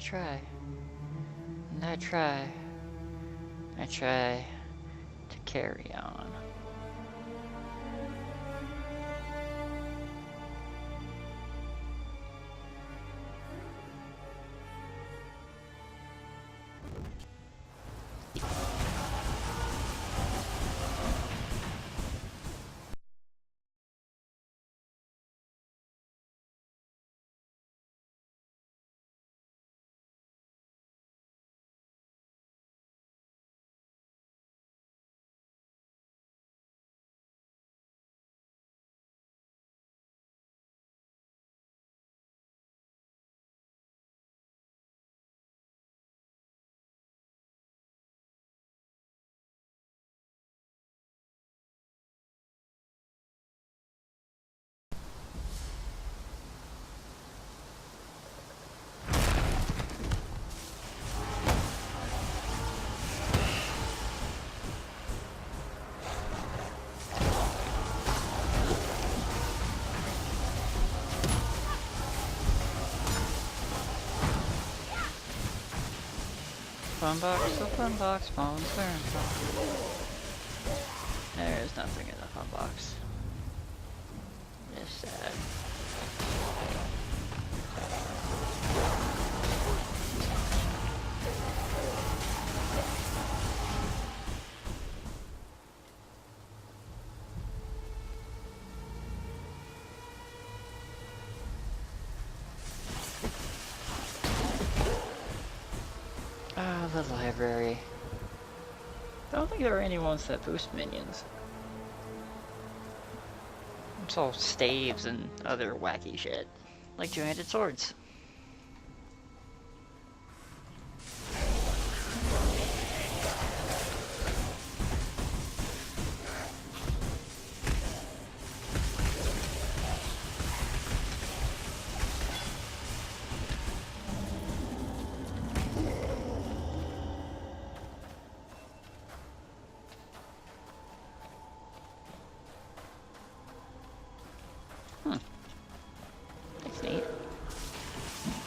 try. And I try. I try to carry on. Fun box, phones, there is nothing in the fun box. It's sad. The library. I don't think there are any ones that boost minions. It's all staves and other wacky shit, like two-handed swords.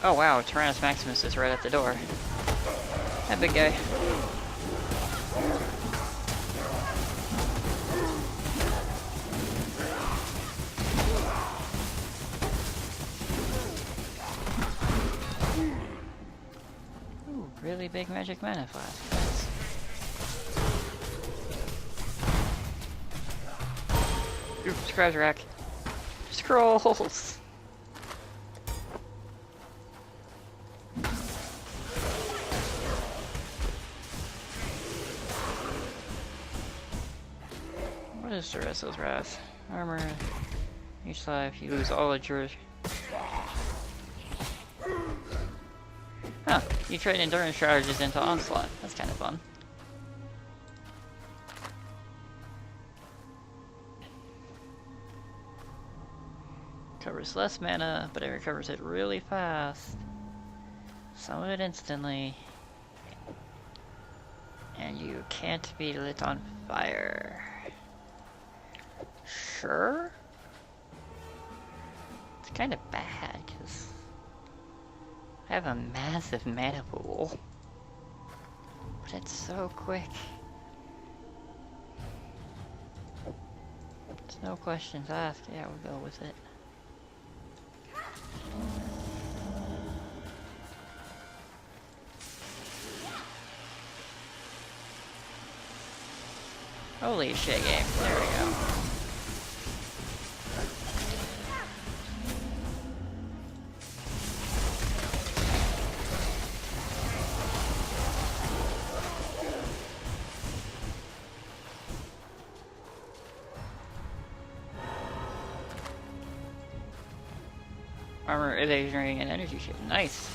Oh wow, Tyrannus Maximus is right at the door. That big guy. Ooh, really big magic mana flask. Nice. Ooh, scratch rack. Scrolls! What is Duresso's Wrath? Armor. Each life, you lose all of your... Huh, you trade endurance charges into onslaught. That's kind of fun. Covers less mana, but it recovers it really fast. Some of it instantly. And you can't be lit on fire. Sure? It's kind of bad, because I have a massive mana pool. But it's so quick. There's no questions asked. Yeah, we'll go with it. Holy shit game. There we go. Armor, evasion ring, and energy shield. Nice.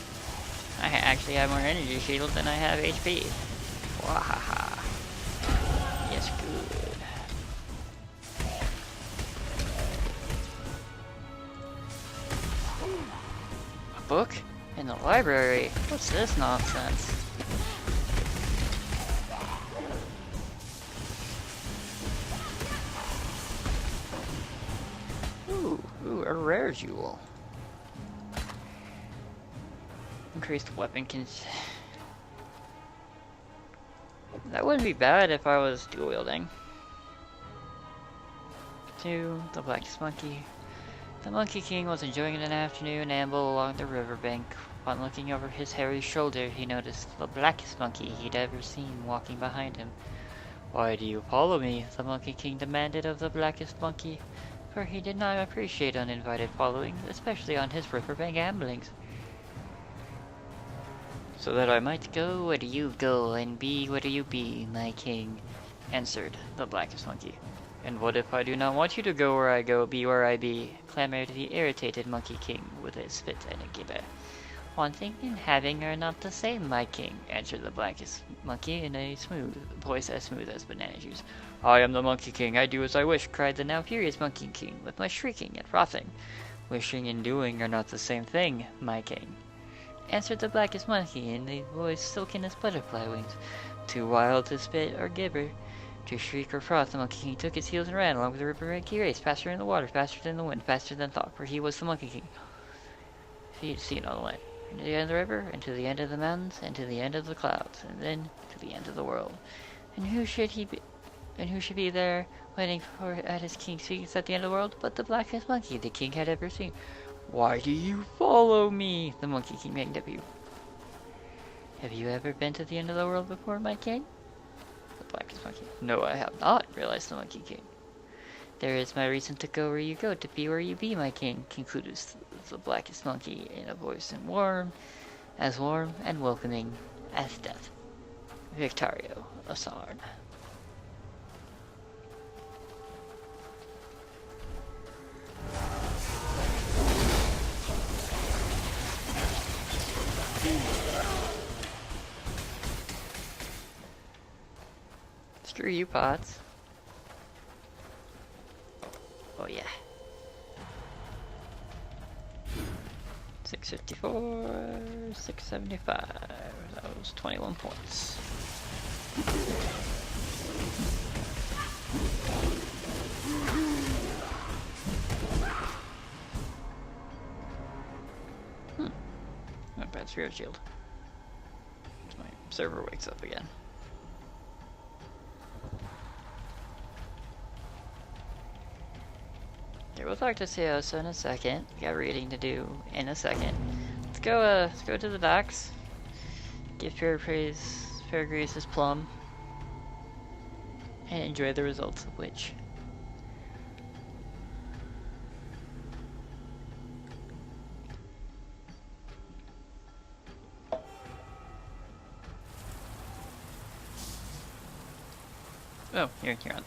I actually have more energy shield than I have HP. Wahaha. Yes, good. A book? In the library? What's this nonsense? Ooh, a rare jewel. Increased weapon That wouldn't be bad if I was dual wielding. 2. The Blackest Monkey. The Monkey King was enjoying an afternoon amble along the riverbank. Upon looking over his hairy shoulder, he noticed the blackest monkey he'd ever seen walking behind him. "Why do you follow me?" the Monkey King demanded of the blackest monkey, for he did not appreciate uninvited following, especially on his riverbank amblings. "So that I might go where you go and be where you be, my king," answered the blackest monkey. "And what if I do not want you to go where I go, be where I be?" clamored the irritated Monkey King with a spit and a gibber. "Wanting and having are not the same, my king," answered the blackest monkey in a voice as smooth as banana juice. "I am the Monkey King, I do as I wish," cried the now furious Monkey King with much shrieking and frothing. "Wishing and doing are not the same thing, my king," answered the blackest monkey in a voice silken as butterfly wings. Too wild to spit or gibber, to shriek or froth, the Monkey King took his heels and ran along the riverbank. He raced faster in the water, faster than the wind, faster than thought, for he was the Monkey King. He had seen all the land. To the end of the river, and to the end of the mountains, and to the end of the clouds, and then to the end of the world. And who should he be? And who should be there, waiting for at his king's feet at the end of the world, but the blackest monkey the king had ever seen? "Why do you follow me?" the Monkey King begged of you. "Have you ever been to the end of the world before, my king?" The blackest monkey. "No, I have not," realized the Monkey King. "There is my reason to go where you go, to be where you be, my king," concluded the blackest monkey in a voice warm and welcoming as death. Victario aaaaaand. Screw you, Pots. Oh yeah. 654, 675. That was 21 points. Not bad spirit shield. My server wakes up again. Okay, we'll talk to Seosa in a second. We got reading to do in a second. Let's go to the docks. Give Paragrease his plum. And enjoy the results of which. Oh, you're on.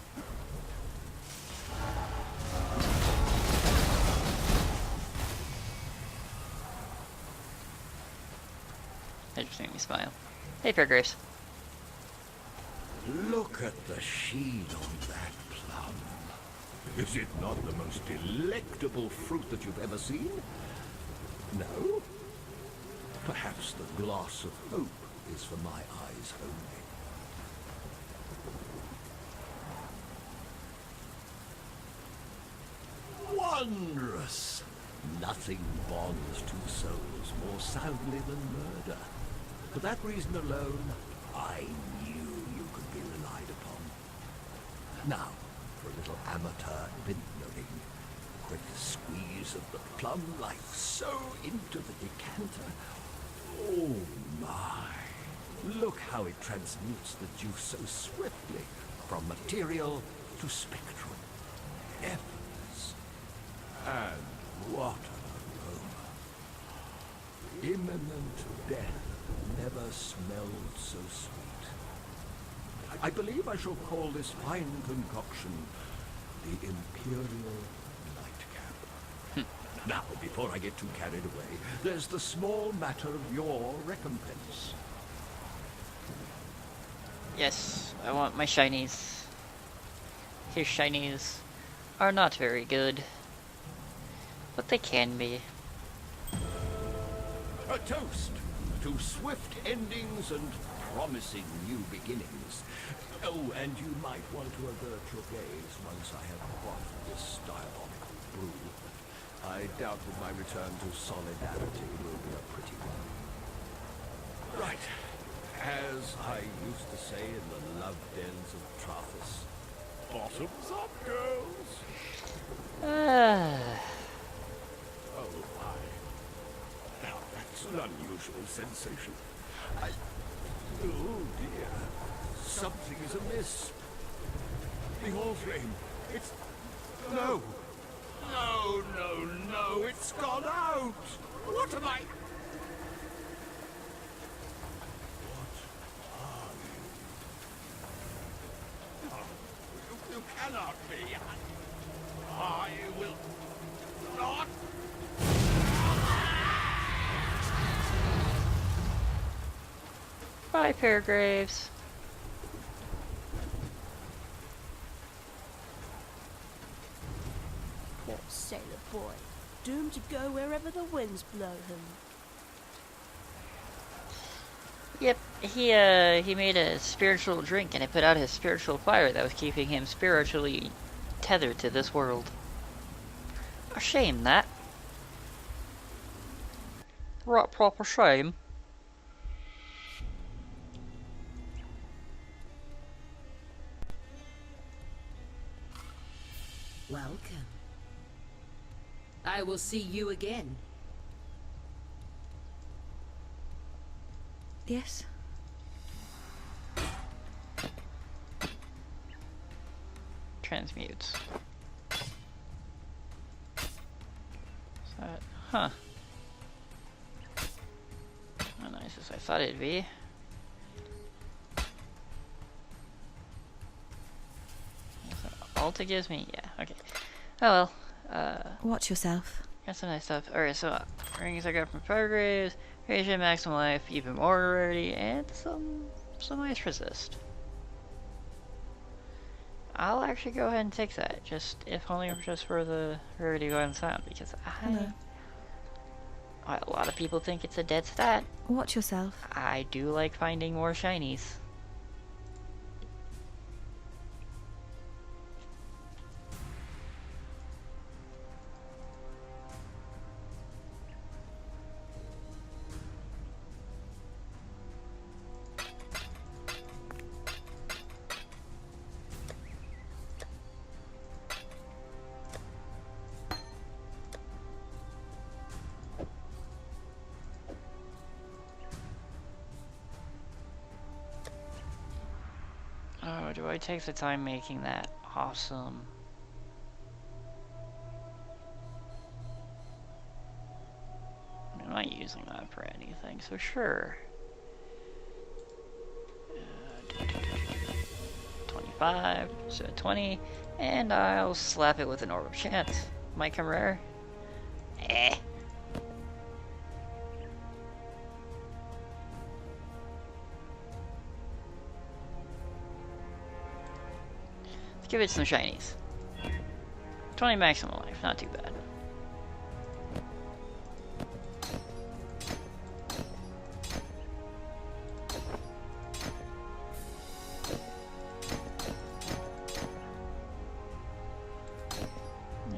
That just made me smile. Hey, Fairgraves. Look at the sheen on that plum. Is it not the most delectable fruit that you've ever seen? No? Perhaps the glass of hope is for my eyes only. Wondrous! Nothing bonds two souls more soundly than murder. For that reason alone, I knew you could be relied upon. Now, for a little amateur vintnering. Quick squeeze of the plum, like so, into the decanter. Oh my! Look how it transmutes the juice so swiftly from material to spectrum. Effortless. And what an aroma. Imminent death never smelled so sweet. I believe I shall call this fine concoction the Imperial Nightcap. Now, before I get too carried away, there's the small matter of your recompense. Yes, I want my shinies. His shinies are not very good, but they can be. A toast to swift endings and promising new beginnings. Oh, and you might want to avert your gaze once I have quaffed this diabolical brew. I doubt that my return to solidarity will be a pretty one. used to say in the love dens of Trathis. Bottoms up, girls! Oh, my. Now, that's an unusual sensation. Oh, dear. Something is amiss. The Allflame. It's... No! No, no, no! It's gone out! What am I... You cannot be. I will not. Bye, Paragraves. Poor sailor boy, doomed to go wherever the winds blow him. Yep, he made a spiritual drink and it put out his spiritual fire that was keeping him spiritually tethered to this world. A shame, that. Right, proper shame. Welcome. I will see you again. Yes? Transmutes. Huh. Not nice as I thought it'd be. Alt it gives me? Yeah, okay. Oh well. Watch yourself. Got some nice stuff. Alright, so rings I got from Firegraves, Radiation, Maximum Life, even more rarity, and some ice resist. I'll actually go ahead and take that, if only just for the rarity go and sound, because a lot of people think it's a dead stat. Watch yourself. I do like finding more shinies. Oh, do I take the time making that awesome? I'm not using that for anything, so sure. 25, so 20, and I'll slap it with an Orb of Chance. Might come rare. Eh. Give it some shinies. 20 maximum life, not too bad.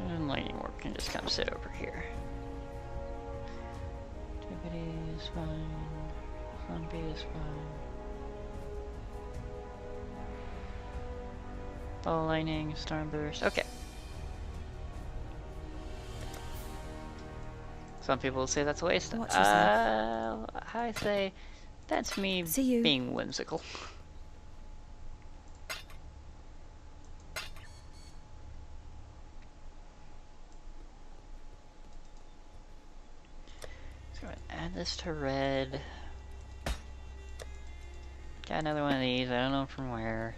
And lightning warp can just come sit over here. Activity is fine. Zombie is fine. Ball lightning, starburst. Okay. Some people say that's a waste. I say that's me being whimsical. So add this to red. Got another one of these. I don't know from where.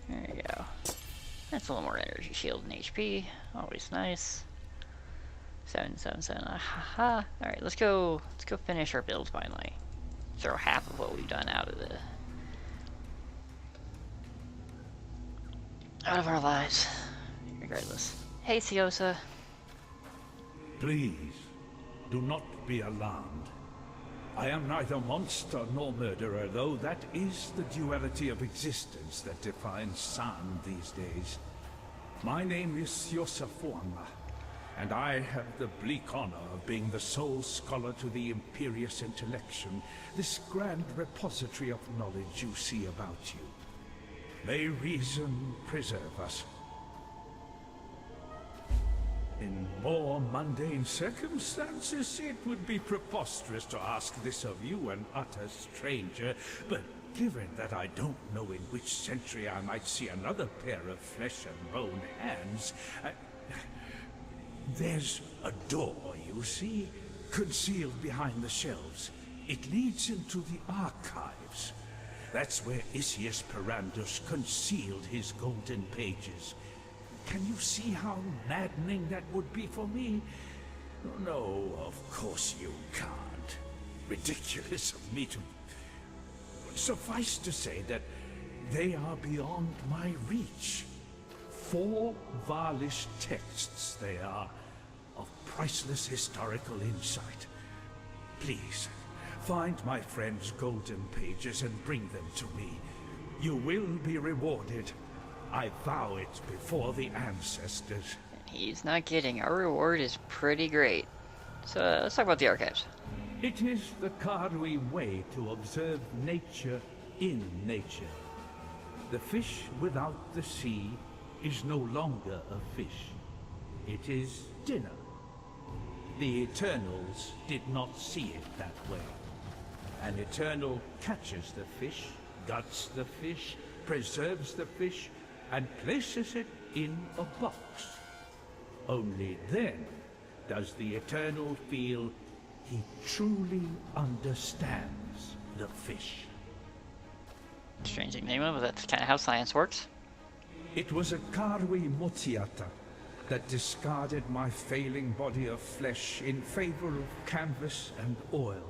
There you go. That's a little more energy shield and HP. Always nice. 777. Ahaha. Alright, let's go finish our build finally. Throw half of what we've done out of our lives. Regardless. Hey Siosa. Please, do not be alarmed. I am neither monster nor murderer, though that is the duality of existence that defines Sand these days. My name is Siosa Fuanga, and I have the bleak honor of being the sole scholar to the Imperious Intellection, this grand repository of knowledge you see about you. May reason preserve us. In more mundane circumstances, it would be preposterous to ask this of you, an utter stranger, but given that I don't know in which century I might see another pair of flesh and bone hands, there's a door, you see, concealed behind the shelves. It leads into the archives. That's where Isius Perandus concealed his golden pages. Can you see how maddening that would be for me? No, of course you can't. Ridiculous of me to... Suffice to say that they are beyond my reach. 4 Varlish texts they are, of priceless historical insight. Please, find my friend's golden pages and bring them to me. You will be rewarded. I vow it before the ancestors. He's not kidding. Our reward is pretty great. So let's talk about the archives. It is the Karui way to observe nature in nature. The fish without the sea is no longer a fish. It is dinner. The Eternals did not see it that way. An Eternal catches the fish, guts the fish, preserves the fish, and places it in a box. Only then does the Eternal feel he truly understands the fish. Strange name, but that's kind of how science works. It was a Karui Motiata that discarded my failing body of flesh in favor of canvas and oil.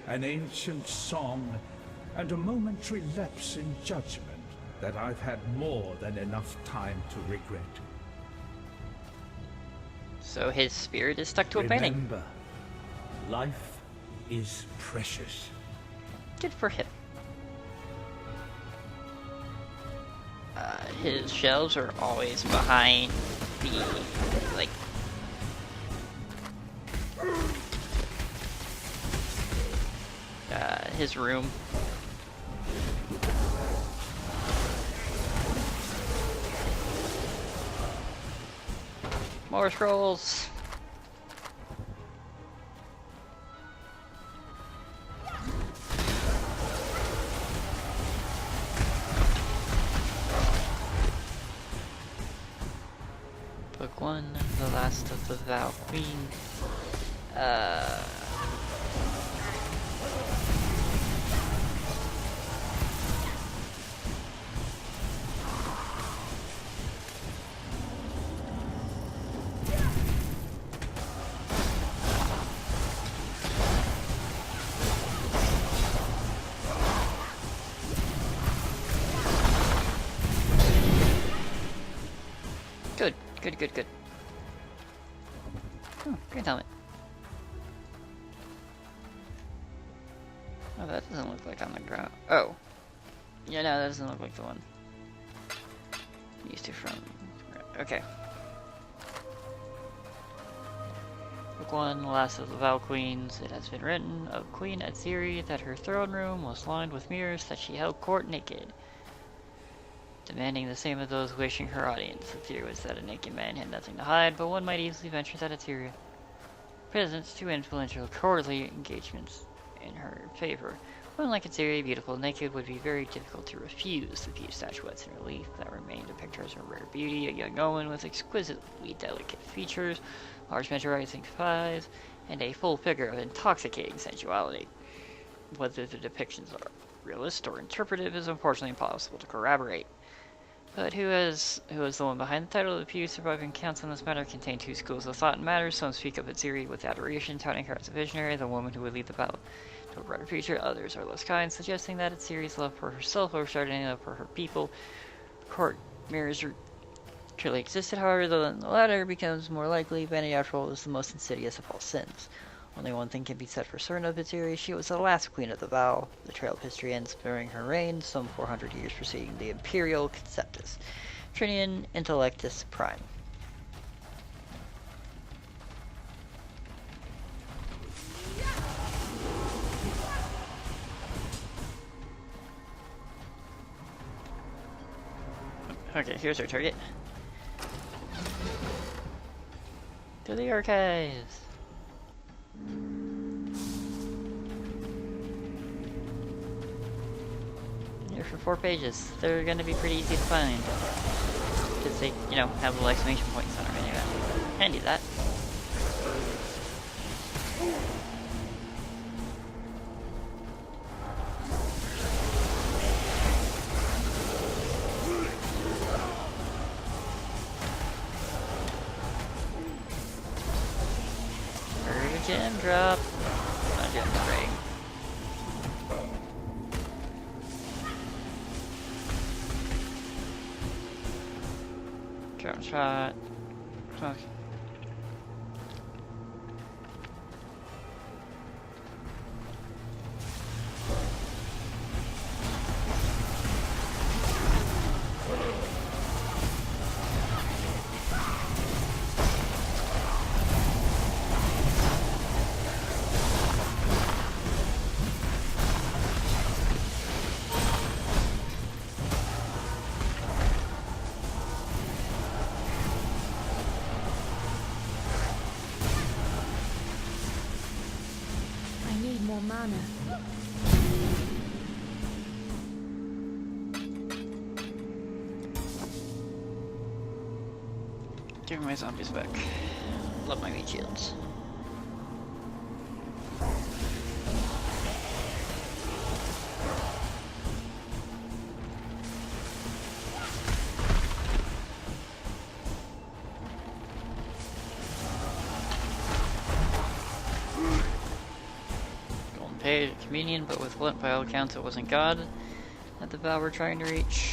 An ancient song and a momentary lapse in judgment that I've had more than enough time to regret. So his spirit is stuck to a painting. Remember, life is precious. Good for him. His shelves are always behind the, like... his room. More scrolls. Book 1, The Last of the Val Queen. Good. Oh, great helmet. Oh, that doesn't look like on the ground. Oh. Yeah, no, that doesn't look like the one. Used to from... Okay. Book 1, The Last of the Val Queens. It has been written of Queen Atziri that her throne room was lined with mirrors, that she held court naked, demanding the same of those wishing her audience. The theory was that a naked man had nothing to hide, but one might easily venture that Atziri presents too influential courtly engagements in her favor. One like Atziri, beautiful naked, would be very difficult to refuse. The few statuettes in relief that remain depict her as a rare beauty, a young woman with exquisitely delicate features, large mesmerizing thighs, and a full figure of intoxicating sensuality. Whether the depictions are realist or interpretive is unfortunately impossible to corroborate. But who is the one behind the title? The few surviving accounts on this matter contain 2 schools of thought and matter. Some speak of Atziri with adoration, touting her as a visionary, the woman who would lead the battle to a brighter future. Others are less kind, suggesting that Atziri's love for herself overshadowed any love for her people. Court mirrors truly existed, however, the latter becomes more likely. Vanity, after all, is the most insidious of all sins. Only one thing can be said for certain of Atziri: she was the last queen of the Val. The trail of history ends during her reign, some 400 years preceding the Imperial Conceptus, Trinian Intellectus Prime. Okay, here's our target. To the archives! Here for 4 pages. They're gonna be pretty easy to find. Because they, you know, have little exclamation points on our menu. Handy that. Gem drop. Not gem spray. Drop shot. Okay. More mana. Give me my zombies back. Love my meat shields. Paid communion, but with what by all accounts it wasn't God that the vow we're trying to reach.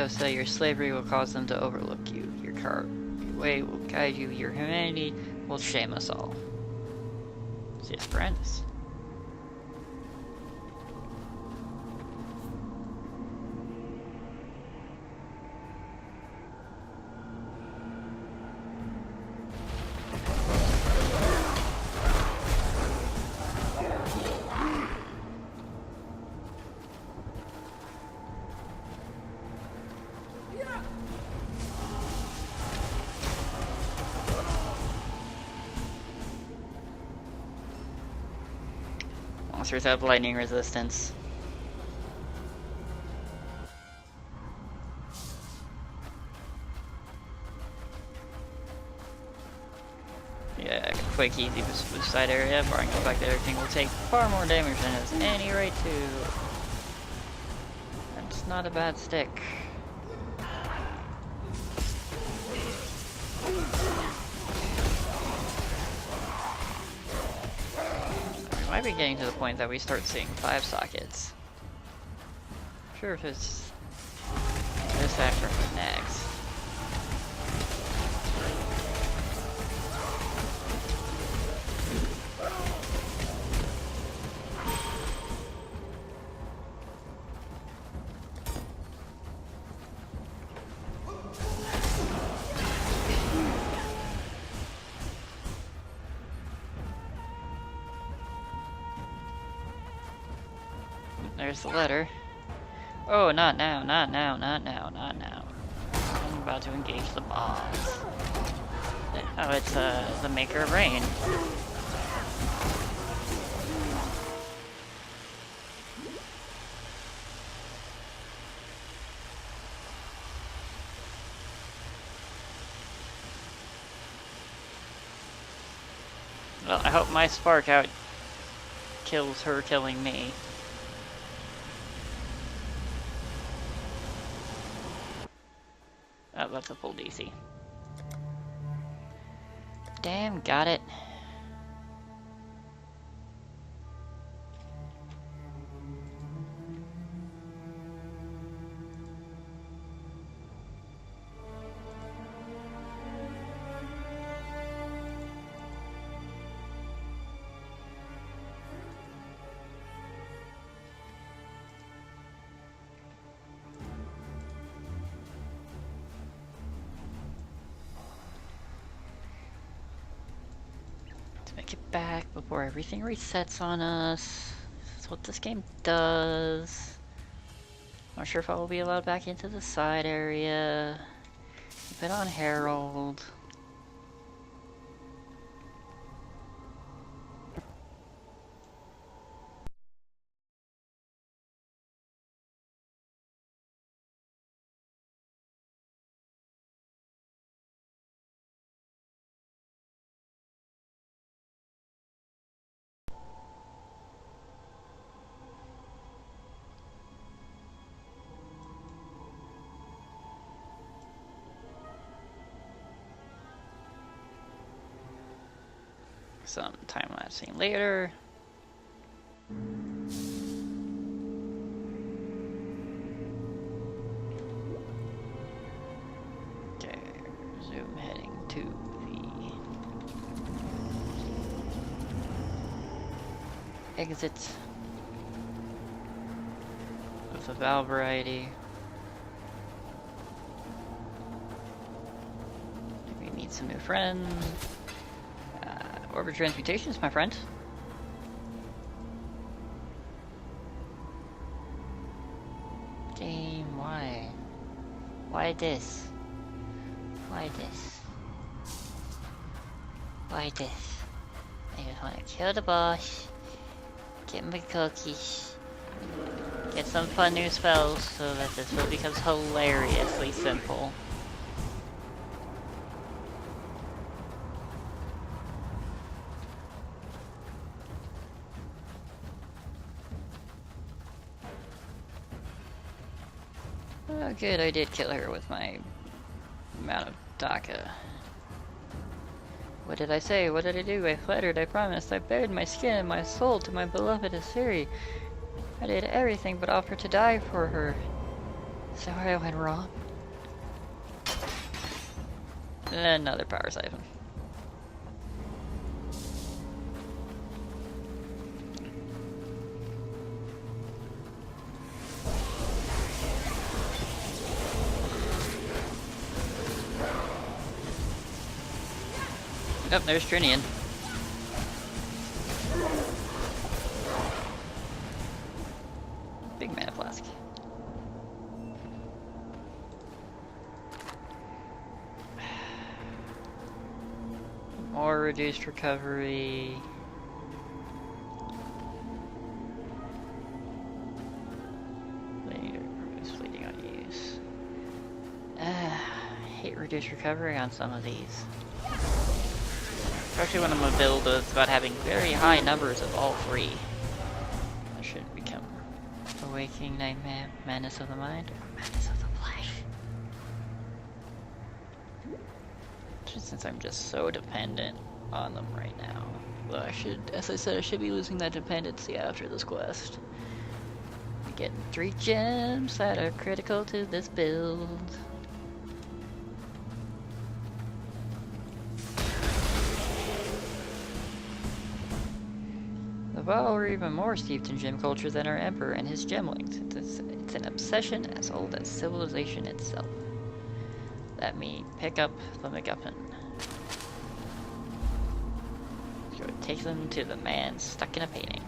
So your slavery will cause them to overlook you. Your way will guide you. Your humanity will shame us all. See, it's Brandis. Monsters have lightning resistance. Yeah, quick, easy side area, barring the fact that everything will take far more damage than it has any right to. That's not a bad stick. We might be getting to the point that we start seeing 5 sockets. I'm sure if it's this after next. There's the letter. Oh, not now, not now, not now, not now. I'm about to engage the boss. Oh, it's the Maker of Rain. Well, I hope my spark out kills her killing me. Oh, that's a full DC. Damn, got it. Make it back before everything resets on us. That's what this game does. Not sure if I will be allowed back into the side area. Keep it on Herald. Some time-lapsing later. Okay, zoom heading to the exit of the valve variety. We need some new friends. Orbit transmutations, my friend. Game, why? Why this? Why this? Why this? I just want to kill the boss, get my cookies, get some fun new spells so that this will becomes hilariously simple. Oh, good, I did kill her with my amount of Daka. What did I say? What did I do? I flattered, I promised, I bared my skin and my soul to my beloved Asiri. I did everything but offer to die for her. Is that where I went wrong? Another power siphon. Oh, there's Trinian. Big mana flask. More reduced recovery. Fleeting on use. Hate reduced recovery on some of these. Especially when I'm a build that's about having very high numbers of all three. That should become Awakening Nightmare, Madness of the Mind, or Madness of the Flesh. Just since I'm just so dependent on them right now. Though I should, as I said, I should be losing that dependency after this quest. I'm getting 3 gems that are critical to this build. Well, we're even more steeped in gem culture than our Emperor and his gemlings. It's an obsession as old as civilization itself. Let me pick up the MacGuffin. So take them to the man stuck in a painting.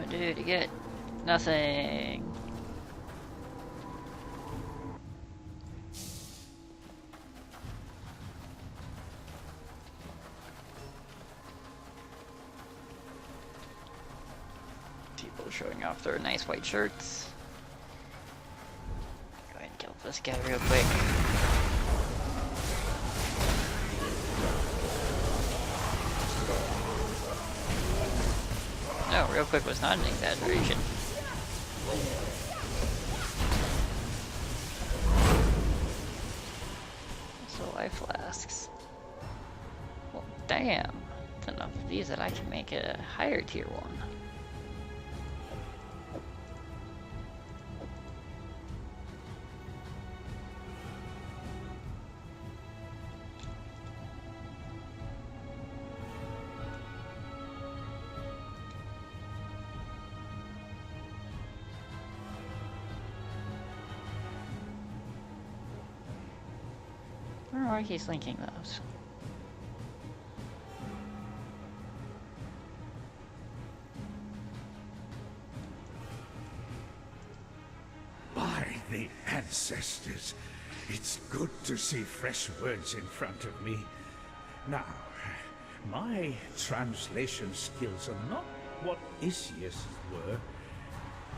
Dude, you get nothing. People showing off their nice white shirts. Go ahead and kill this guy real quick. real quick was not an exaggeration. So life flasks. Well, damn. That's enough of these that I can make a higher tier one. I don't know why he's linking those. By the ancestors, it's good to see fresh words in front of me. Now, my translation skills are not what Isius' were.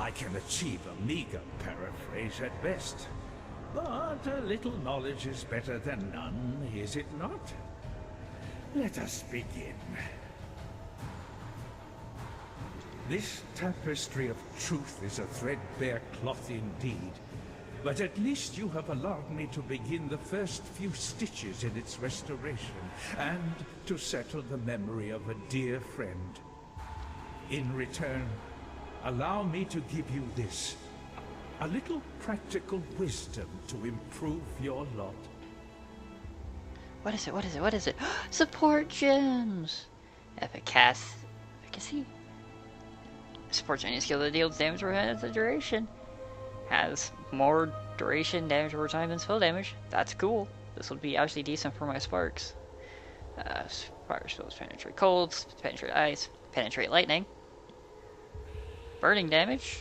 I can achieve a meager paraphrase at best. But a little knowledge is better than none, is it not? Let us begin. This tapestry of truth is a threadbare cloth indeed, but at least you have allowed me to begin the first few stitches in its restoration, and to settle the memory of a dear friend. In return, allow me to give you this. A little practical wisdom to improve your lot. What is it? What is it? What is it? Support gems! Efficacy? Supports any skill that deals damage or has a duration. Has more duration damage over time than spell damage. That's cool. This would be actually decent for my sparks. Fire spells penetrate cold, penetrate ice, penetrate lightning. Burning damage.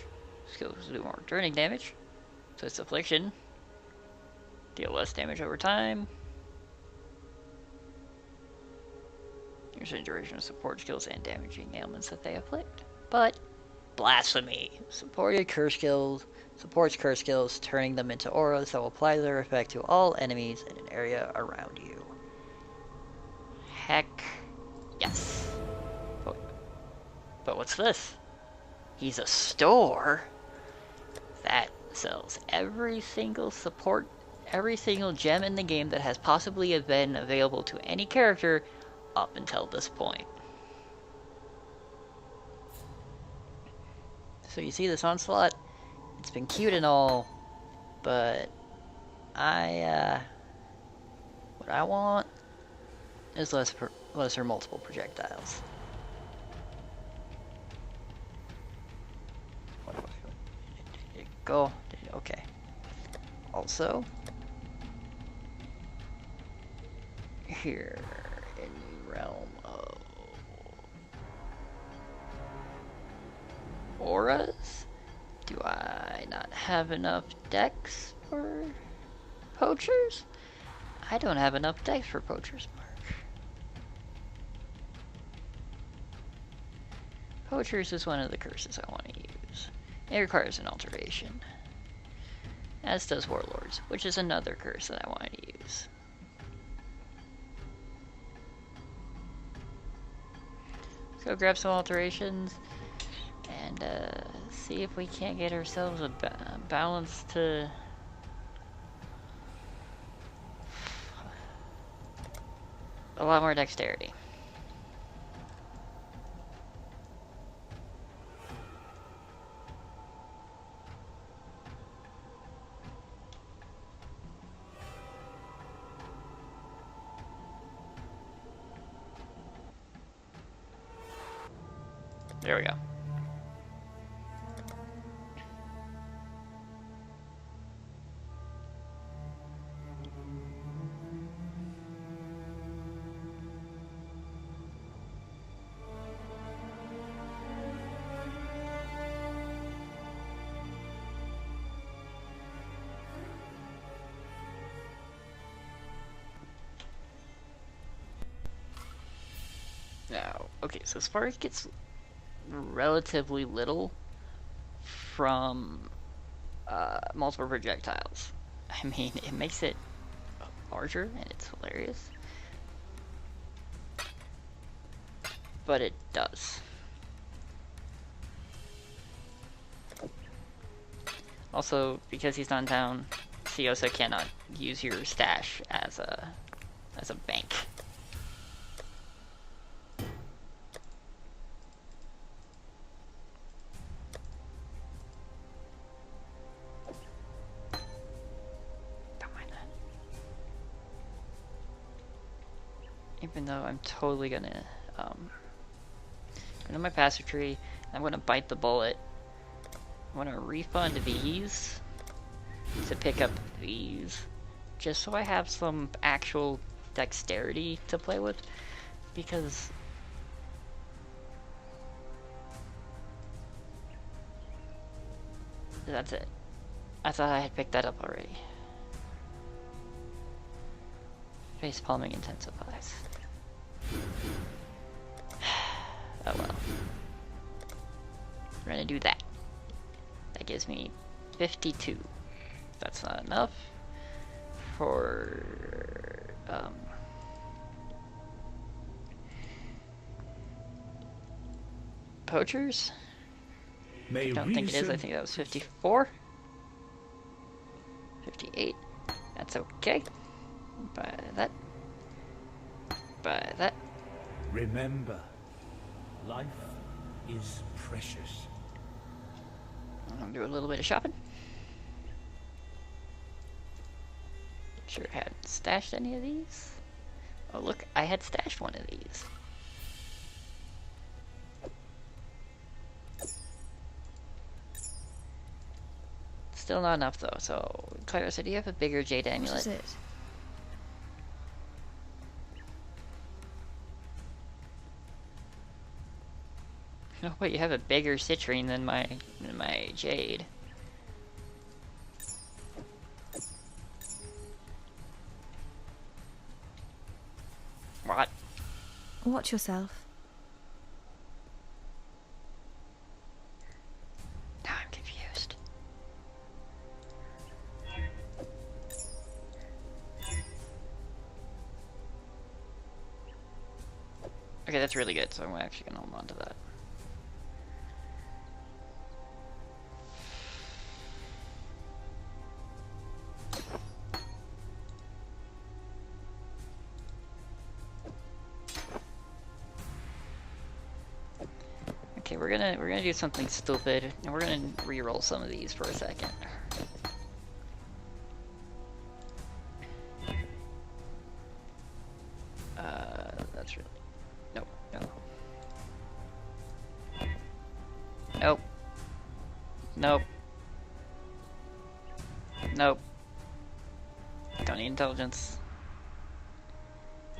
Skills do more burning damage. Twist affliction. Deal less damage over time. There's a duration of support skills and damaging ailments that they afflict. But blasphemy. Supported curse skills supports curse skills, turning them into auras that will apply their effect to all enemies in an area around you. Heck yes. But what's this? He's a store that sells every single gem in the game that has possibly been available to any character up until this point. So you see this onslaught, it's been cute and all, but what I want is lesser multiple projectiles. Go. Okay. Also, here in the realm of auras, do I not have enough decks for poachers? I don't have enough decks for poachers, Mark. Poachers is one of the curses I want to use. It requires an alteration. As does Warlords, which is another curse that I want to use. Let's go grab some alterations and see if we can't get ourselves a balance to a lot more dexterity. There we go. Now, okay, so as far as it gets relatively little from multiple projectiles. I mean, it makes it larger and it's hilarious, but it does. Also, because he's not in town, he also cannot use your stash as a bank. Don't mind that. Even though I'm totally gonna go to my passive tree, I'm gonna bite the bullet. I want to refund these to pick up these, just so I have some actual dexterity to play with, because that's it. I thought I had picked that up already. Face palming intensifies. Oh well. We're gonna do that. That gives me 52. That's not enough for poachers. I don't think it is. I think that was 54. 58. That's okay. Buy that. Buy that. Remember, life is precious. I'm gonna do a little bit of shopping. Sure hadn't stashed any of these. Oh look, I had stashed one of these. Still not enough though, so Clara said, do you have a bigger jade amulet? What is it? Oh wait, you have a bigger citrine than my jade. What? Watch yourself. Now I'm confused. Okay, that's really good, so I'm actually gonna hold on to that. Okay, we're gonna do something stupid, and we're gonna re-roll some of these for a second. That's really nope, no. Nope. Nope. Nope. Don't need intelligence.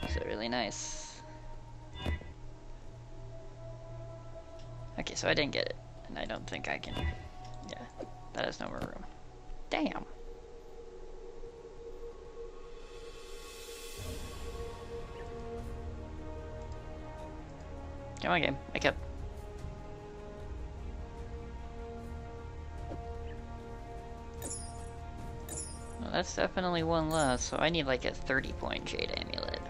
So really nice. Okay, so I didn't get it, and I don't think I can. Yeah, that has no more room. Damn. Come on, game. Wake up. Well, that's definitely one less, so I need like a 30-point jade amulet.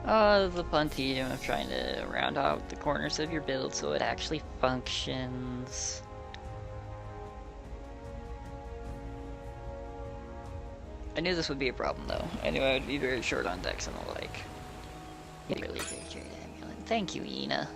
Oh, the fun tedium of trying to round out the corners of your build so it actually functions. I knew this would be a problem though. I knew I would be very short on decks and the like. Really good jade amulet. Thank you, Ina.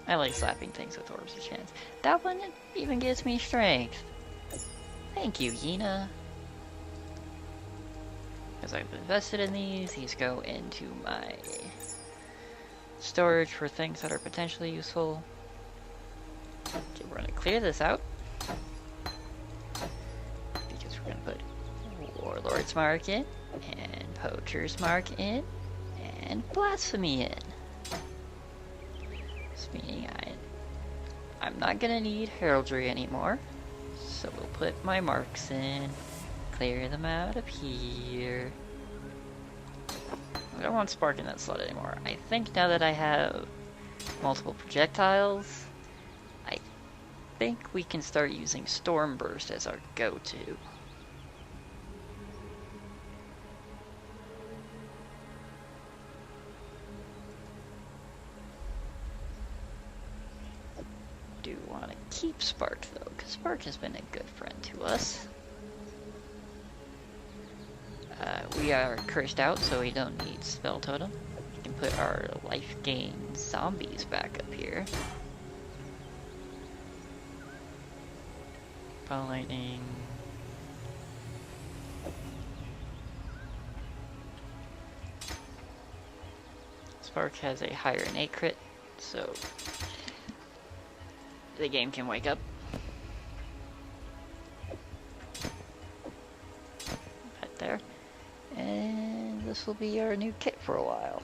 I like slapping things with orbs of chance. That one even gives me strength. Thank you, Yina. As I've invested in these go into my storage for things that are potentially useful. Okay, we're gonna clear this out. Because we're gonna put Warlord's Mark in, and Poacher's Mark in, and Blasphemy in. Meaning I'm not gonna need heraldry anymore, so we'll put my marks in, clear them out of here. I don't want Spark in that slot anymore. I think now that I have multiple projectiles, I think we can start using Storm Burst as our go-to. Do want to keep Spark though, because Spark has been a good friend to us. We are cursed out, so we don't need Spell Totem. We can put our life gain zombies back up here. Ball Lightning. Spark has a higher innate crit, so the game can wake up. Right there. And this will be our new kit for a while.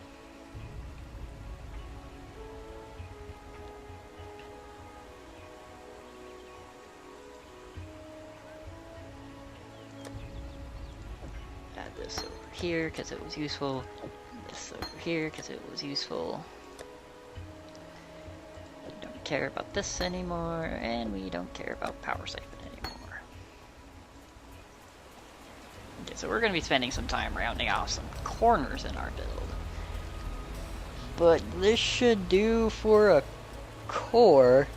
Add this over here because it was useful. This over here because it was useful. We don't care about this anymore, and we don't care about power siphon anymore. Okay, so we're going to be spending some time rounding off some corners in our build. But this should do for a core.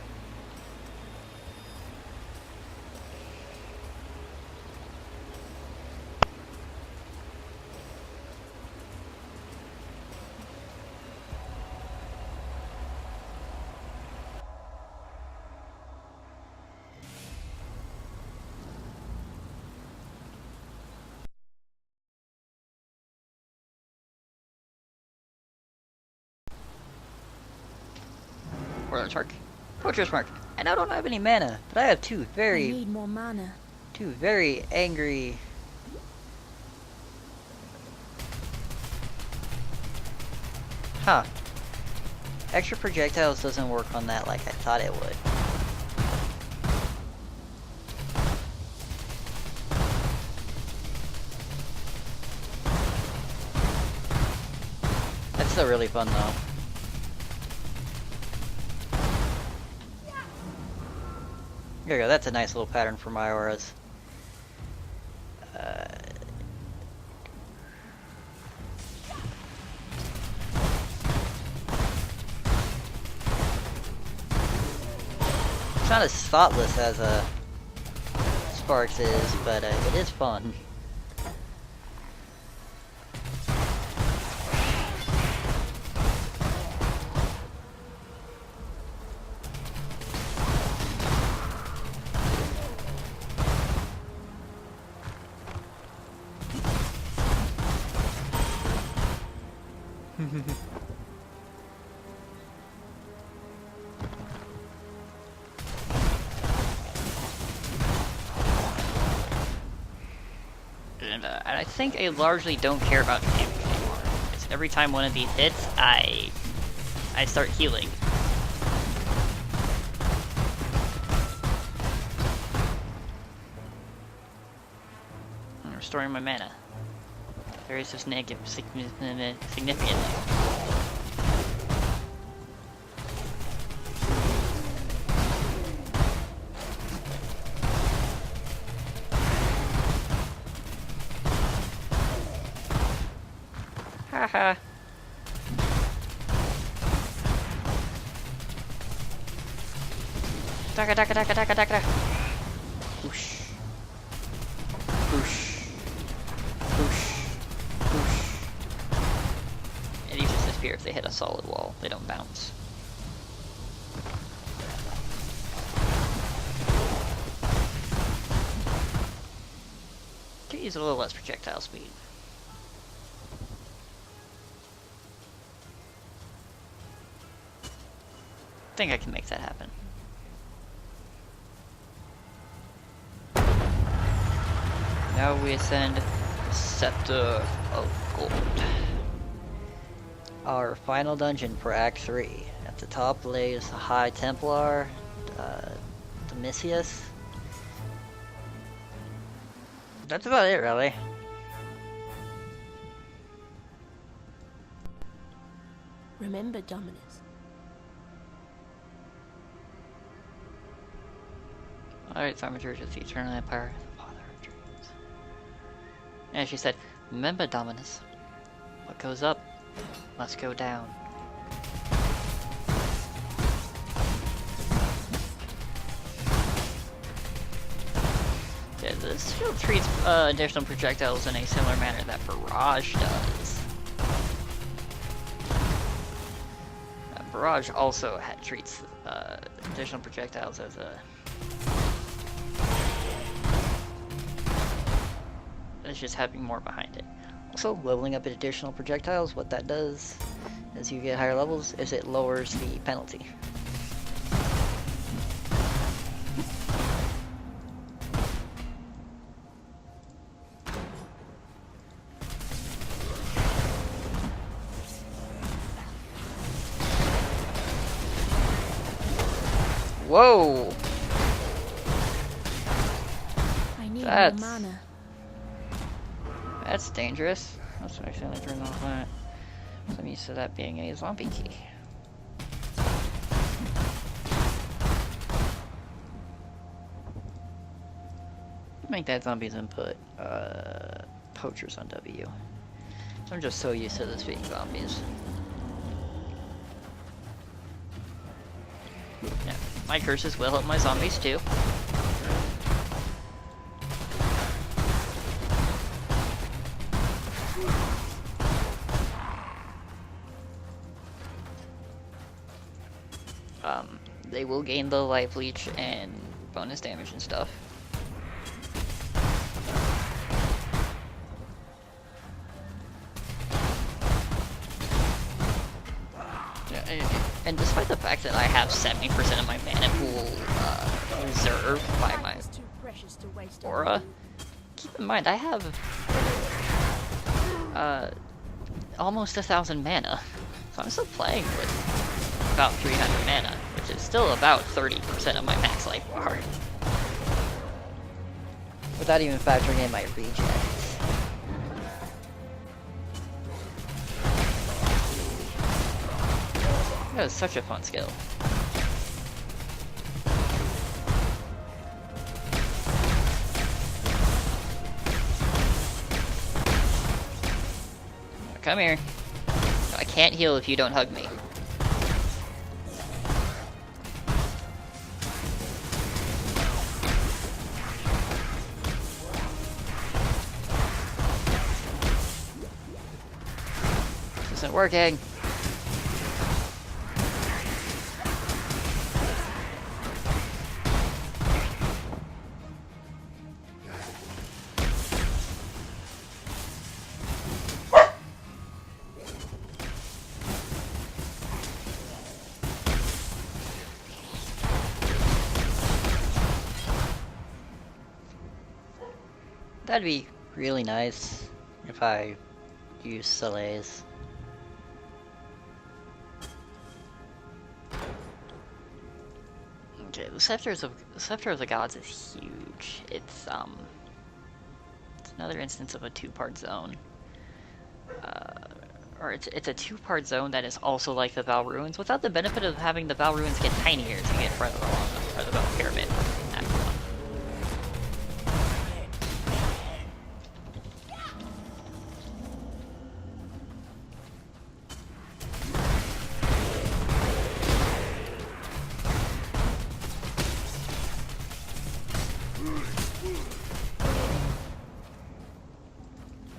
Warlord's Mark. Fortress Mark. And I don't have any mana, but I have two I need more mana. very angry. Huh. Extra projectiles doesn't work on that like I thought it would. That's still really fun though. There we go, that's a nice little pattern for my auras. It's not as thoughtless as Sparks is, but it is fun. And I think I largely don't care about damage anymore. It's every time one of these hits, I start healing. I'm restoring my mana. Very significantly. Haha. Daka daka daka daka daka. Whoosh. Whoosh. Whoosh. Whoosh. And these just disappear if they hit a solid wall. They don't bounce. Could use a little less projectile speed. I think I can make that happen. Now we ascend Scepter of Gold. Our final dungeon for Act 3. At the top lays the High Templar, Domitius. That's about it, really. Remember, Dominus. Alright, Thaumaturge is the eternal empire, the father of dreams. And she said, remember, Dominus, what goes up must go down. Yeah, this shield treats additional projectiles in a similar manner that Barrage does. Barrage also treats additional projectiles as a... It's just having more behind it. Also, leveling up additional projectiles, what that does as you get higher levels is it lowers the penalty. Whoa! I need That's... more mana. That's dangerous. That's why I accidentally turned off that. So I'm used to that being a zombie key. Make that zombie's input poachers on W. I'm just so used to this being zombies. Yeah, my curses will help my zombies too. They will gain the life leech and bonus damage and stuff. Yeah, and despite the fact that I have 70% of my mana pool reserved by my aura, keep in mind I have almost 1,000 mana, so I'm still playing with about 300 mana, which is still about 30% of my max life bar. Without even factoring in my rejects. That was such a fun skill. Come here. I can't heal if you don't hug me. This isn't working. That'd be really nice if I use Soleil's. Okay, the Scepter of the Gods is huge. It's another instance of a two-part zone. Or it's a two-part zone that is also like the Val Ruins, without the benefit of having the Val Ruins get tinier as you get further along, or the Val Pyramid.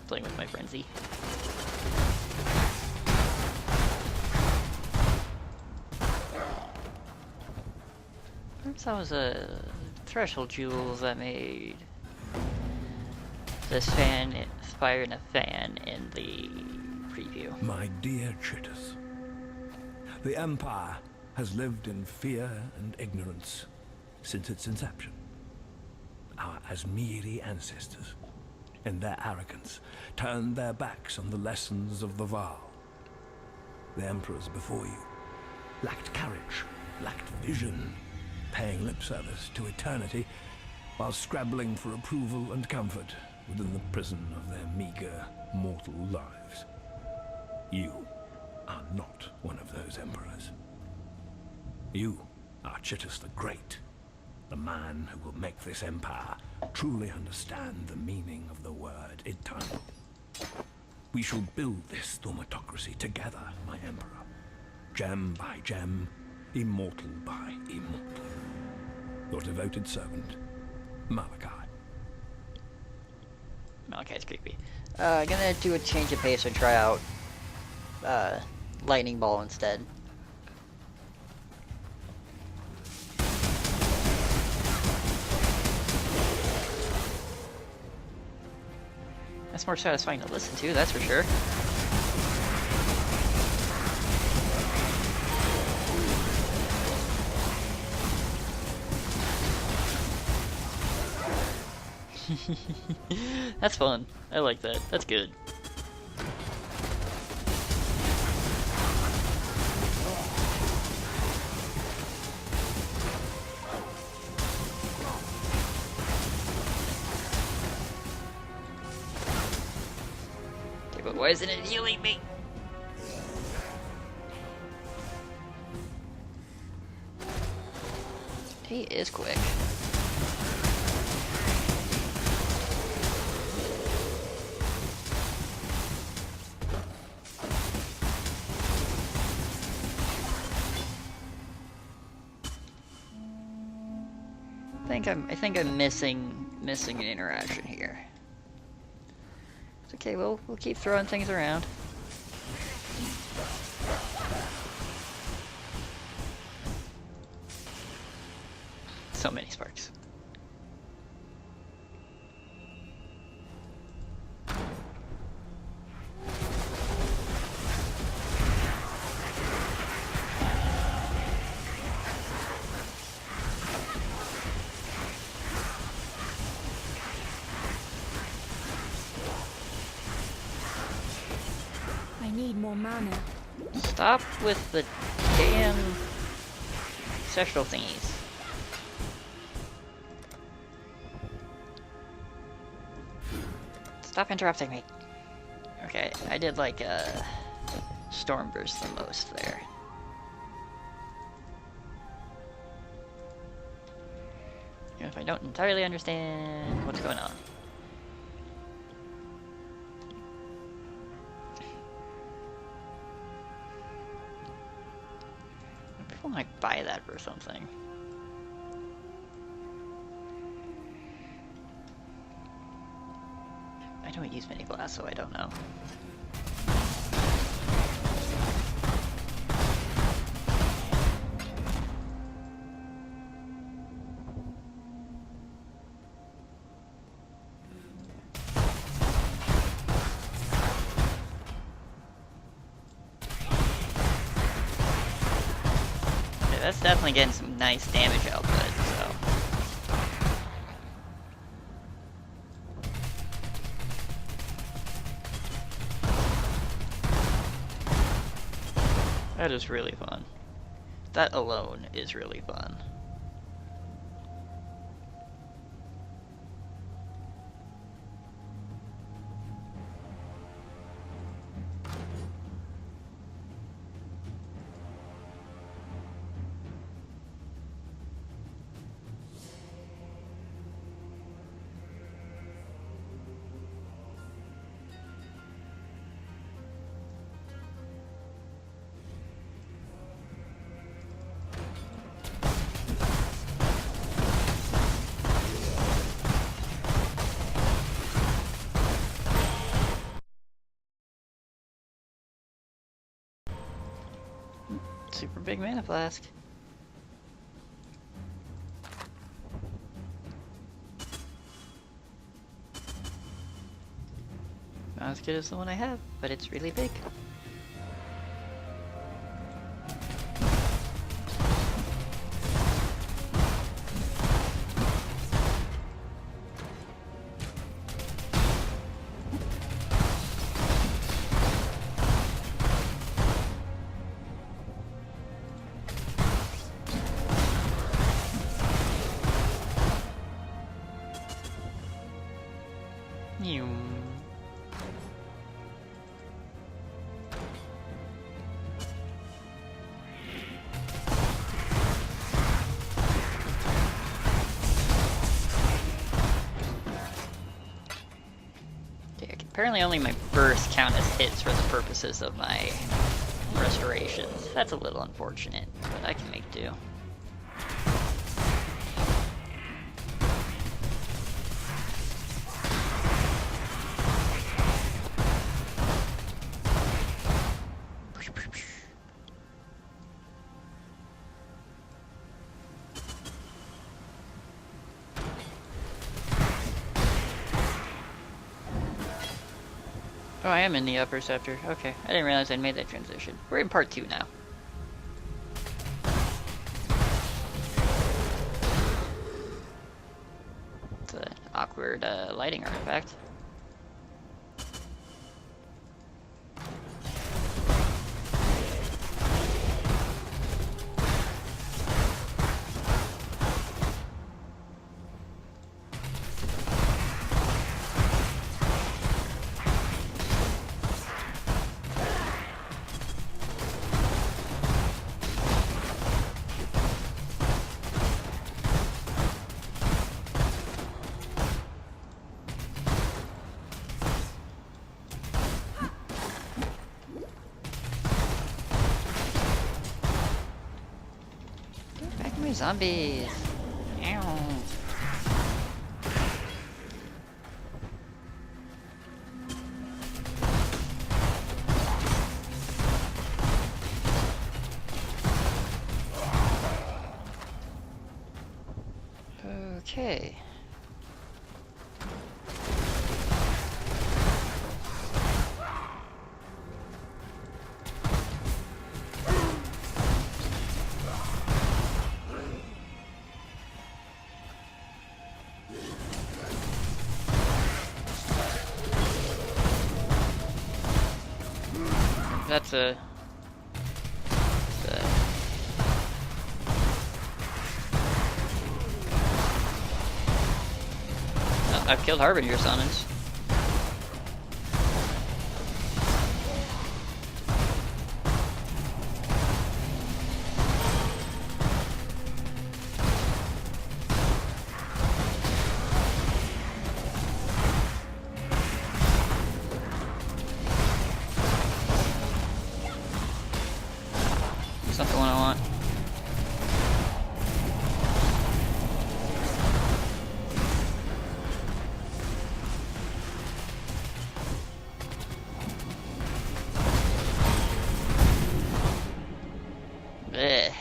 Playing with my frenzy. Perhaps that was a threshold jewels that made this fan fire in a fan in the preview. My dear Chitters, the Empire has lived in fear and ignorance since its inception. Our Asmiri ancestors, in their arrogance, turned their backs on the lessons of the Val. The emperors before you lacked courage, lacked vision, paying lip service to eternity while scrabbling for approval and comfort within the prison of their meager, mortal lives. You are not one of those emperors. You are Chittus the Great, the man who will make this empire truly understand the meaning of the word eternal. We shall build this thaumatocracy together, my emperor. Gem by gem, immortal by immortal. Your devoted servant, Malachi. Malachi's creepy. Gonna do a change of pace and try out Lightning Ball instead. That's more satisfying to listen to, that's for sure. That's fun. I like that. That's good. Okay, but why isn't it healing me? He is quick. I think I'm missing an interaction here. It's okay, we'll keep throwing things around. So many sparks. More mana. Stop with the damn sexual thingies. Stop interrupting me. Okay, I did like a storm burst the most there. Even if I don't entirely understand what's going on. People might buy that for something. I don't use mini glass, so I don't know. That's definitely getting some nice damage output, so. That is really fun. That alone is really fun. Super big mana flask. Not as good as the one I have, but it's really big. apparently only my burst count as hits for the purposes of my restorations. That's a little unfortunate, but I can make do. Oh, I am in the upper sector. Okay, I didn't realize I'd made that transition. We're in part 2 now. It's an awkward lighting artifact. Zombies! Ow. Okay. That's a... Oh, I've killed Harbinger summons. That's not the one I want. Blech.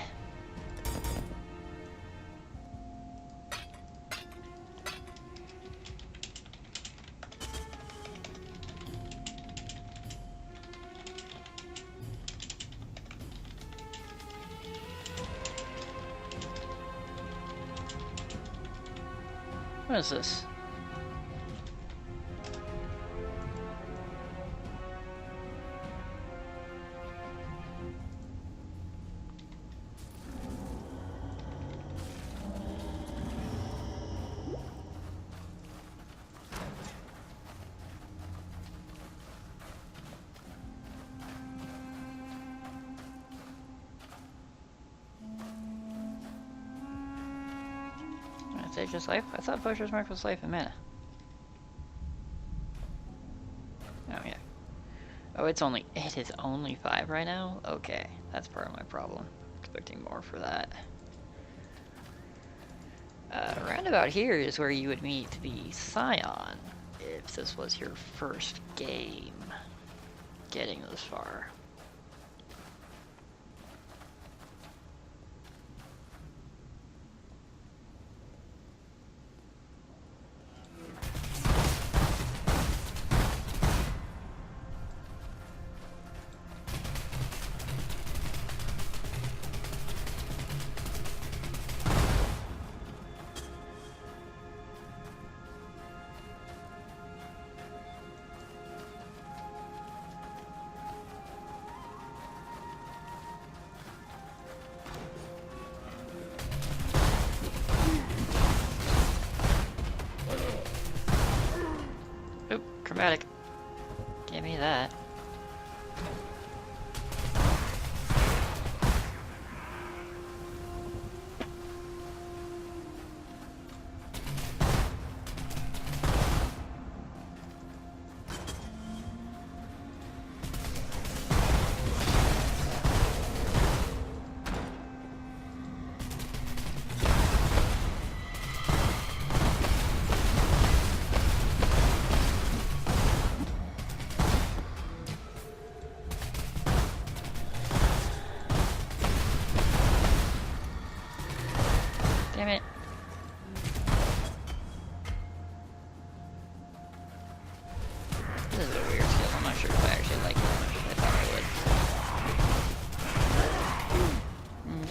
What is this? Sage is life? I thought Pusher's Mark was life and mana. Oh yeah. Oh, it is only 5 right now? Okay, that's part of my problem. Expecting more for that. Roundabout here is where you would meet the Scion, if this was your first game getting this far. Oop, chromatic. Give me that.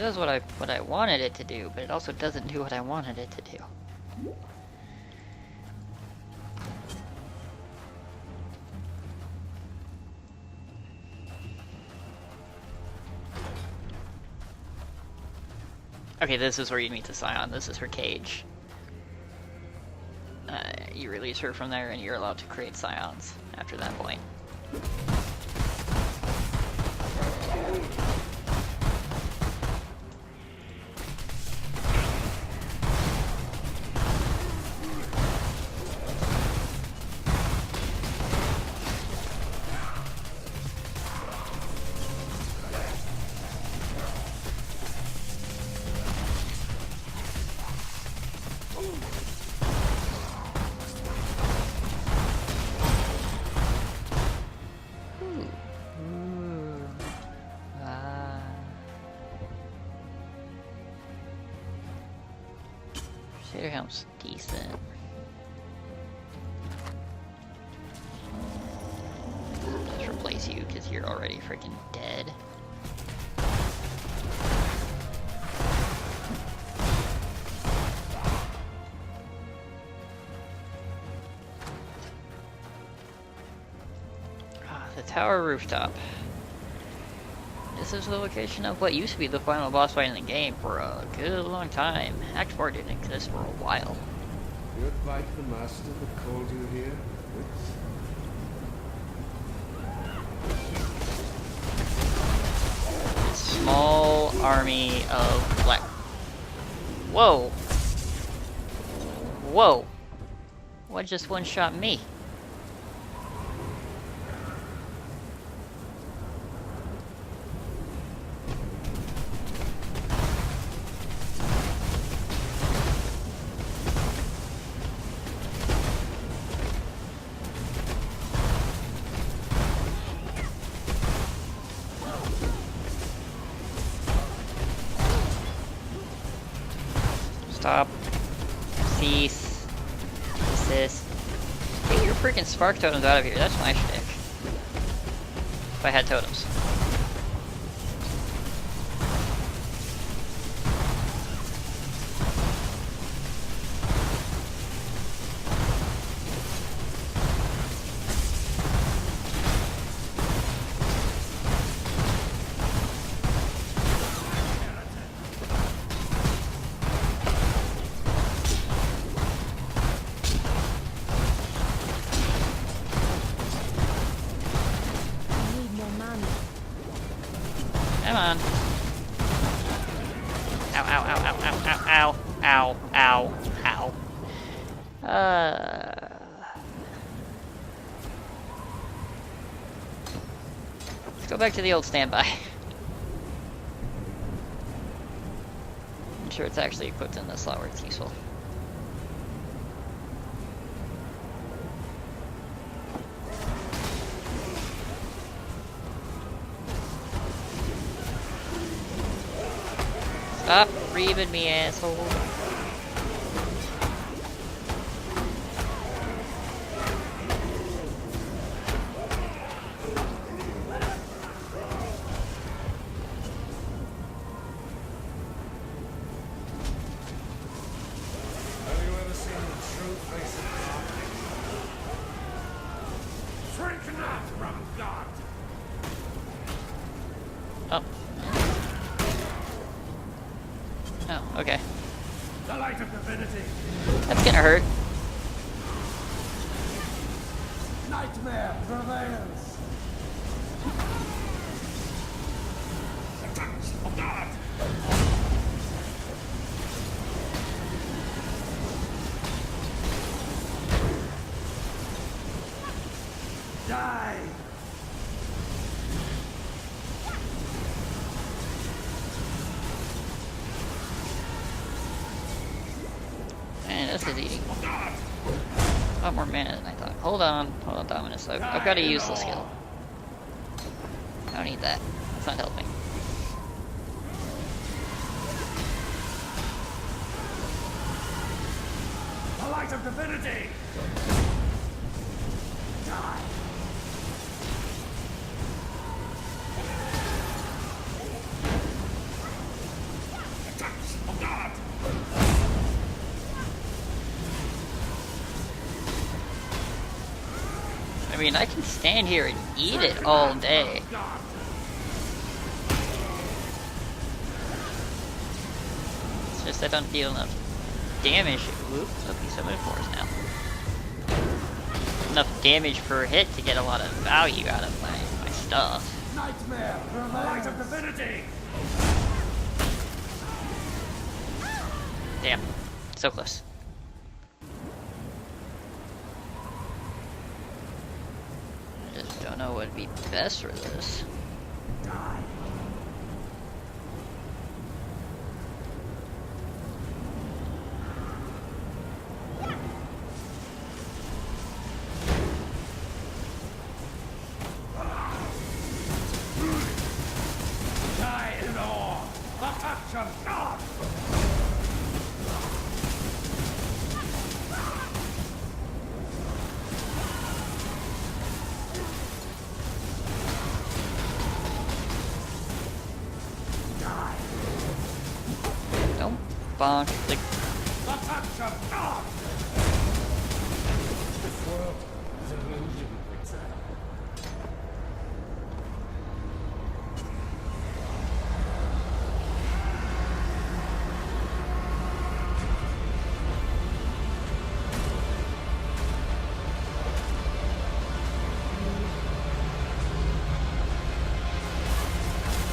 does what I wanted it to do, but it also doesn't do what I wanted it to do. Okay, this is where you meet the Scion. This is her cage. You release her from there, and you're allowed to create Scions after that point. Crusader Helm's decent. Just replace you because you're already freaking dead. The tower rooftop. This is the location of what used to be the final boss fight in the game for a good long time. Act 4 didn't exist for a while. You'd fight the master that called you here? Small army of black. Whoa! Whoa! What just one-shot me? Stop. Cease. Desist. Get your freaking spark totems out of here. That's my shtick. If I had totems. Come on. Ow, ow, ow, ow, ow, ow, ow, ow, ow. Let's go back to the old standby. I'm sure it's actually equipped in this slot where it's useful. Stop reaming me, asshole. Have you ever seen the true face of God? Shrink not from God! Oh. Oh, okay. The light of divinity! That's gonna hurt. Nightmare prevails! The touch of God! Die! Man, this is eating a lot more mana than I thought. Hold on, Dominus. I've got to use the skill. I don't need that. It's not helping. The light of divinity! Die! mean, I can stand here and eat it all day. It's just I don't deal enough damage. Whoops, okay, so many fours now. Enough damage per hit to get a lot of value out of my stuff. Nightmare from the light of divinity! Damn, so close. I just don't know what would be best for this. Die in awe! The touch of God! Don't bonk the... The touch of God! This world is an illusion, Exile.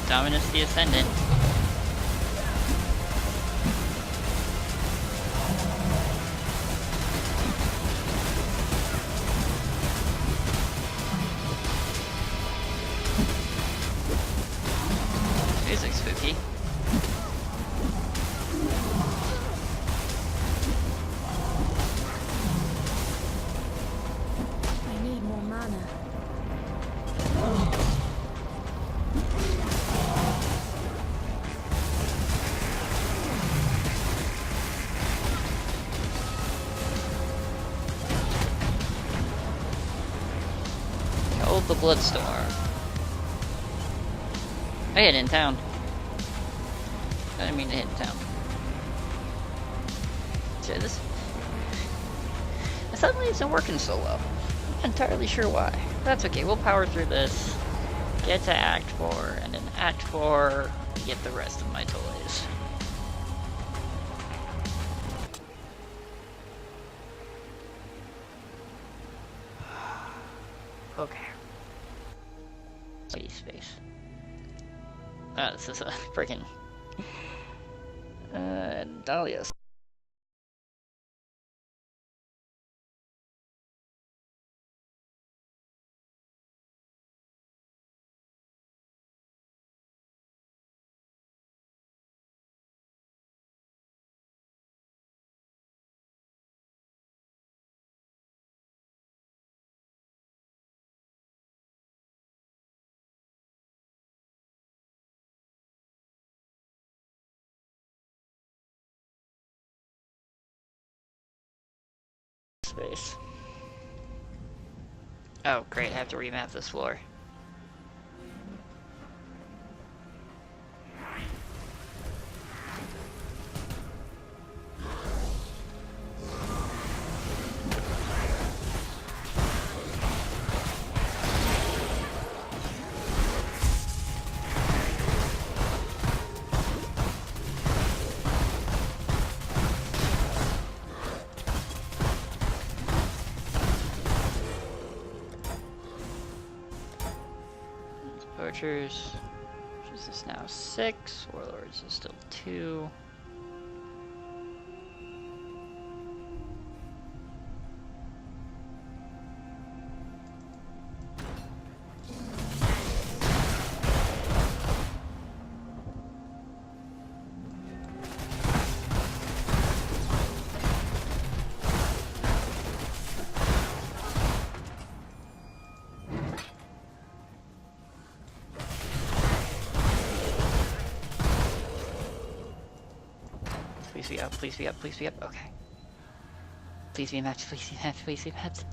Dominus the Ascendant. Music's spooky. I need more mana. Hold the Bloodstorm. I hit in town. I didn't mean to hit in town. So this suddenly isn't working so well. I'm not entirely sure why. That's okay, we'll power through this. Get to Act 4, and in Act 4, get the rest of my toys. Okay. Space. Ah, this is a freaking Dahlia. Space. Oh, great, I have to remap this floor. Poachers, which is this now 6, Warlords is still 2. Please be up, please be up, please be up. Okay. Please be mapped, please be mapped, please be mapped.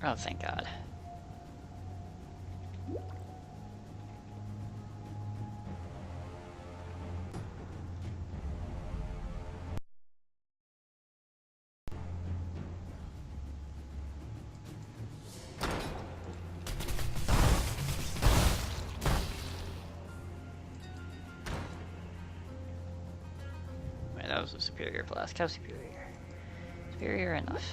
Oh, thank God. Alright, that was a superior flask. How superior? Superior enough.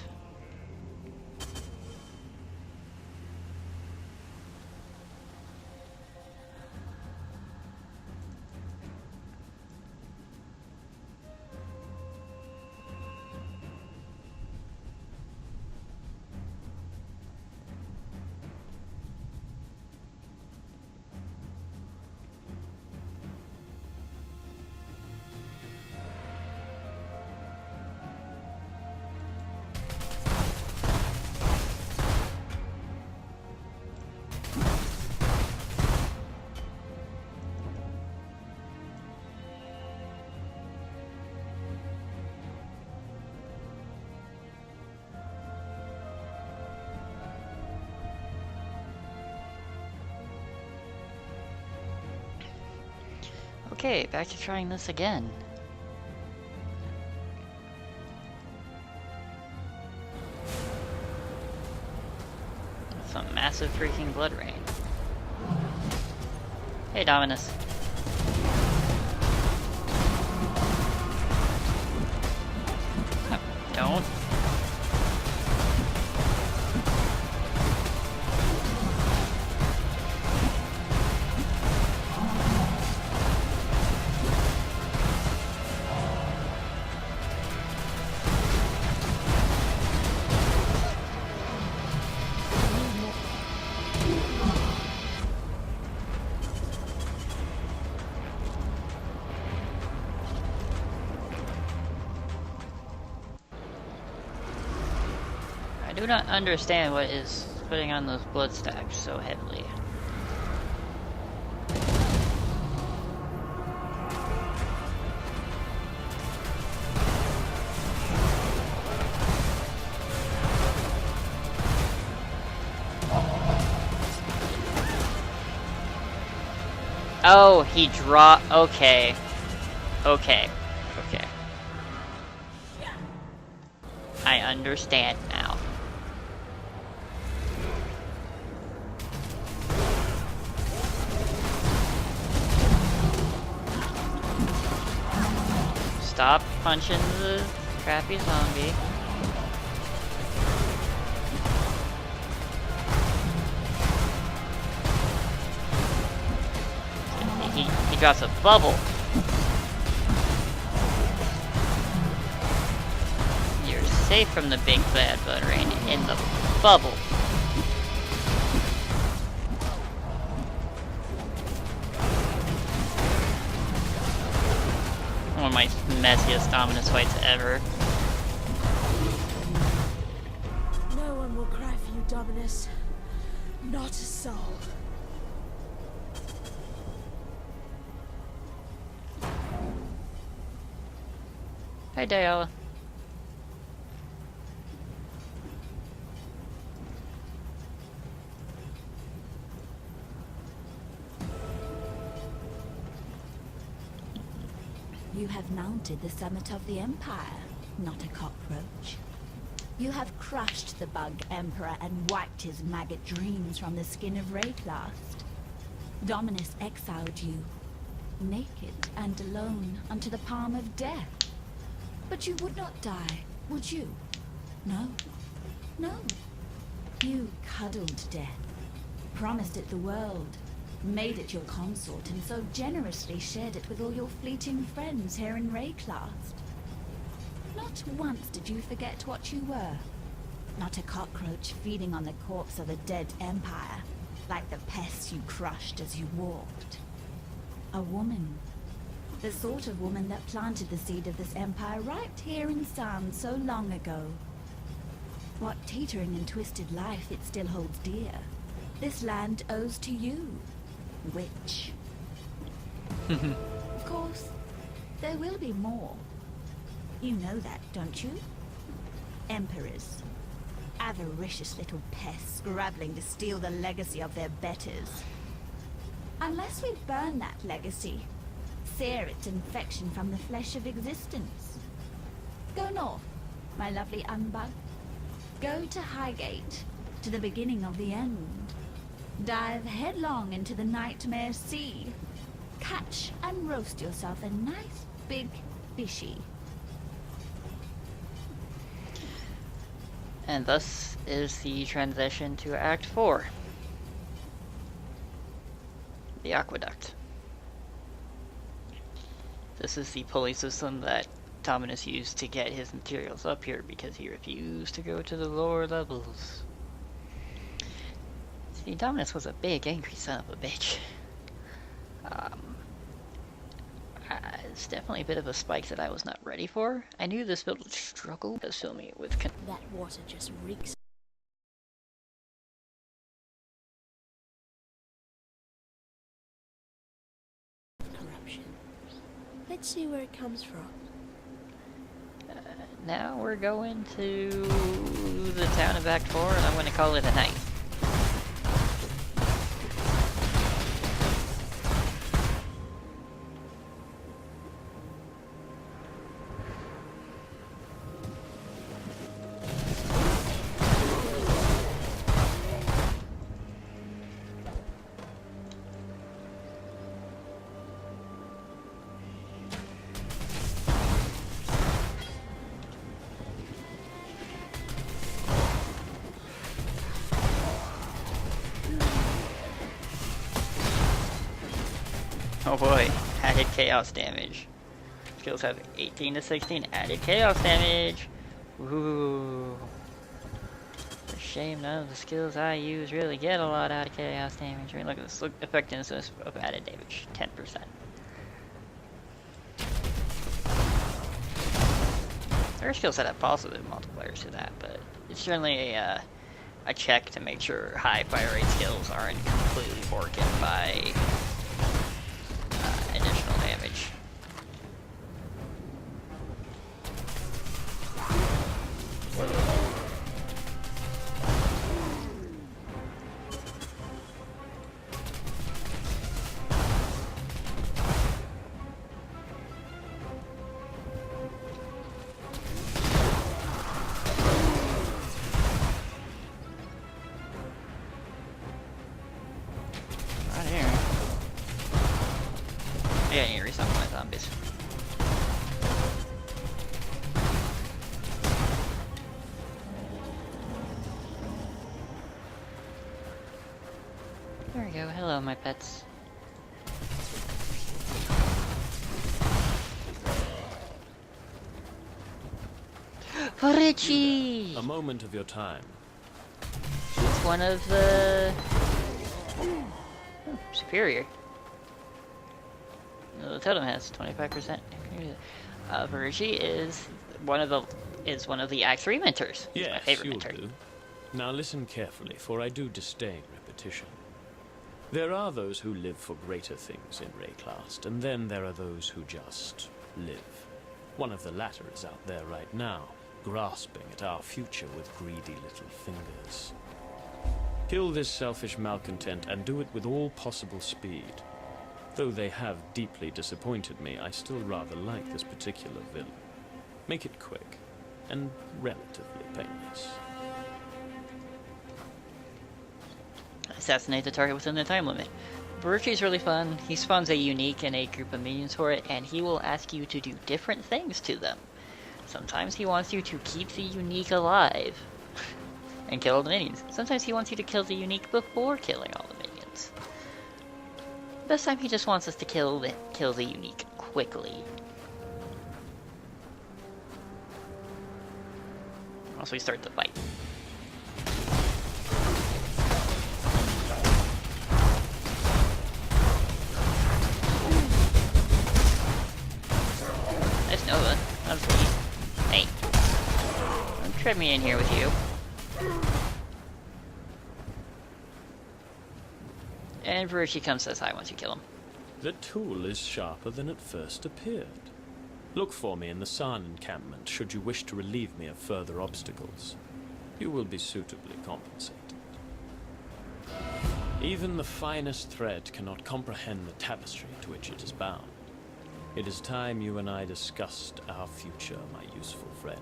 Okay, back to trying this again. Some massive freaking blood rain. Hey, Dominus. Oh, don't. I do not understand what is putting on those blood stacks so heavily. Oh, he dropped. Okay. Okay. Okay. I understand now. Stop punching the crappy zombie. He drops a bubble. You're safe from the big bad blood rain in the bubble. One of my messiest Dominus fights ever. No one will cry for you, Dominus. Not a soul. Hi, Dale. You have mounted the summit of the Empire, not a cockroach. You have crushed the bug Emperor and wiped his maggot dreams from the skin of Rayclast. Dominus exiled you, naked and alone, unto the palm of death. But you would not die, would you? No. No. You cuddled death, promised it the world, made it your consort, and so generously shared it with all your fleeting friends here in Rayclast. Not once did you forget what you were. Not a cockroach feeding on the corpse of a dead empire, like the pests you crushed as you walked. A woman. The sort of woman that planted the seed of this empire right here in Sand so long ago. What teetering and twisted life it still holds dear, this land owes to you, witch. Of course, there will be more. You know that, don't you? Emperors. Avaricious little pests scrabbling to steal the legacy of their betters. Unless we burn that legacy, sear its infection from the flesh of existence. Go north, my lovely unbug. Go to Highgate, to the beginning of the end. Dive headlong into the nightmare sea. Catch and roast yourself a nice big fishy. And thus is the transition to Act 4. The Aqueduct. This is the pulley system that Dominus used to get his materials up here because he refused to go to the lower levels. See, Dominus was a big, angry son of a bitch. It's definitely a bit of a spike that I was not ready for. I knew this build would struggle to fill me with That water just reeks. Of corruption. Let's see where it comes from. Now we're going to the town of Act 4, and I'm going to call it a night. Oh boy, added chaos damage. Skills have 18 to 16 added chaos damage. Ooh. For shame, none of the skills I use really get a lot out of chaos damage. I mean, look at this. Look, effectiveness of added damage, 10%. There are skills that have positive multipliers to that, but it's generally a check to make sure high fire rate skills aren't completely broken by additional damage. Right here. Yeah, I need to resummon my zombies. There we go. Hello, my pets. Richie! A moment of your time. She's one of the... superior. The totem has 25%. Virgie is one of the Act 3 mentors. He's my Yes, favorite you'll mentor. do. Now listen carefully, for I do disdain repetition. There are those who live for greater things in Rayclast, and then there are those who just live. One of the latter is out there right now, grasping at our future with greedy little fingers. Kill this selfish malcontent and do it with all possible speed. Though they have deeply disappointed me, I still rather like this particular villain. Make it quick, and relatively painless. Assassinate the target within the time limit. Baruchi's really fun. He spawns a unique and a group of minions for it, and he will ask you to do different things to them. Sometimes he wants you to keep the unique alive and kill all the minions. Sometimes he wants you to kill the unique before killing all the minions. This time he just wants us to kill the unique quickly. Once we start the fight. Nice Nova. That was sweet. Hey. Don't trip me in here with you. And Baruchi comes says hi once you kill him. The tool is sharper than it first appeared. Look for me in the San encampment should you wish to relieve me of further obstacles. You will be suitably compensated. Even the finest thread cannot comprehend the tapestry to which it is bound. It is time you and I discussed our future, my useful friend.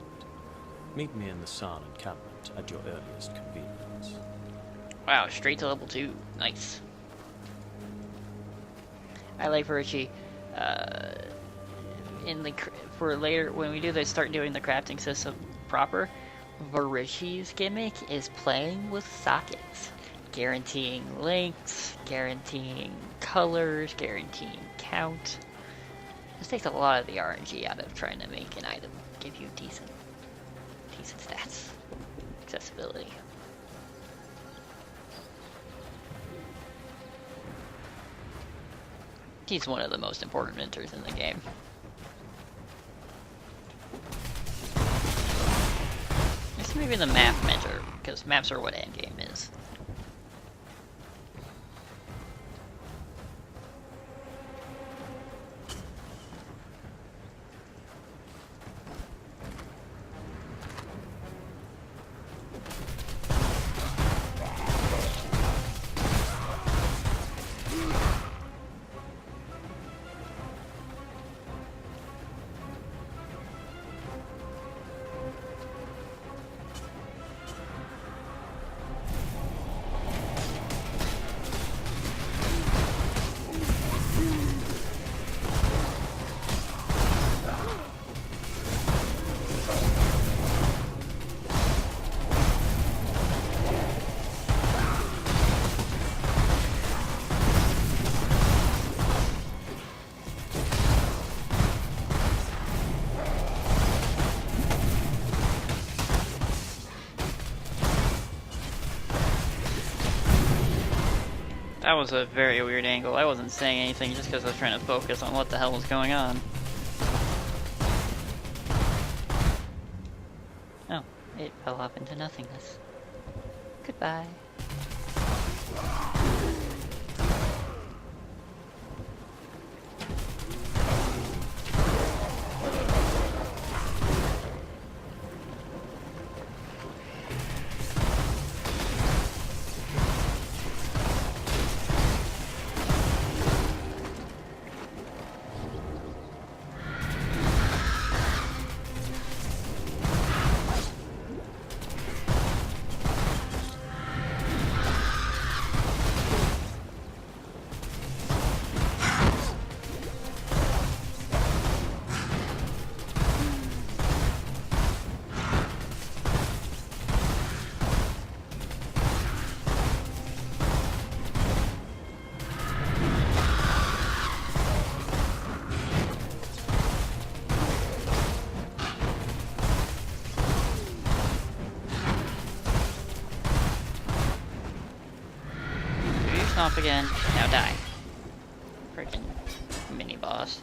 Meet me in the San encampment at your earliest convenience. Wow, straight to level 2. Nice. I like Baruchi. For later, when we start doing the crafting system proper, Varishi's gimmick is playing with sockets. Guaranteeing lengths, guaranteeing colors, guaranteeing count. This takes a lot of the RNG out of trying to make an item give you decent stats. Accessibility. He's one of the most important mentors in the game. This may be the map mentor, because maps are what endgame is. That was a very weird angle. I wasn't saying anything just because I was trying to focus on what the hell was going on. Oh, it fell off into nothingness. Goodbye. Stomp again. Now die. Freaking mini boss.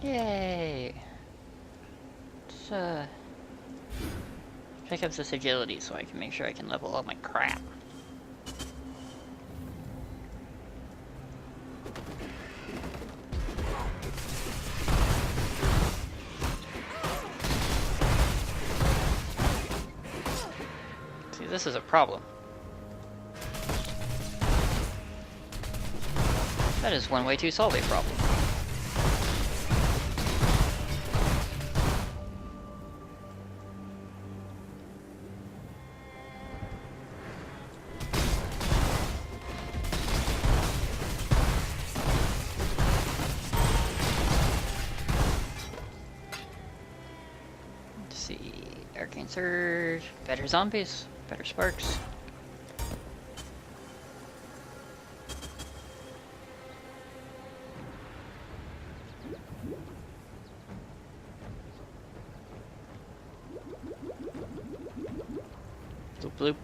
Yay! Let's pick up this agility so I can make sure I can level up my crap. See, this is a problem. That is one way to solve a problem. Arcane Surge, better zombies, better sparks. Bloop bloop.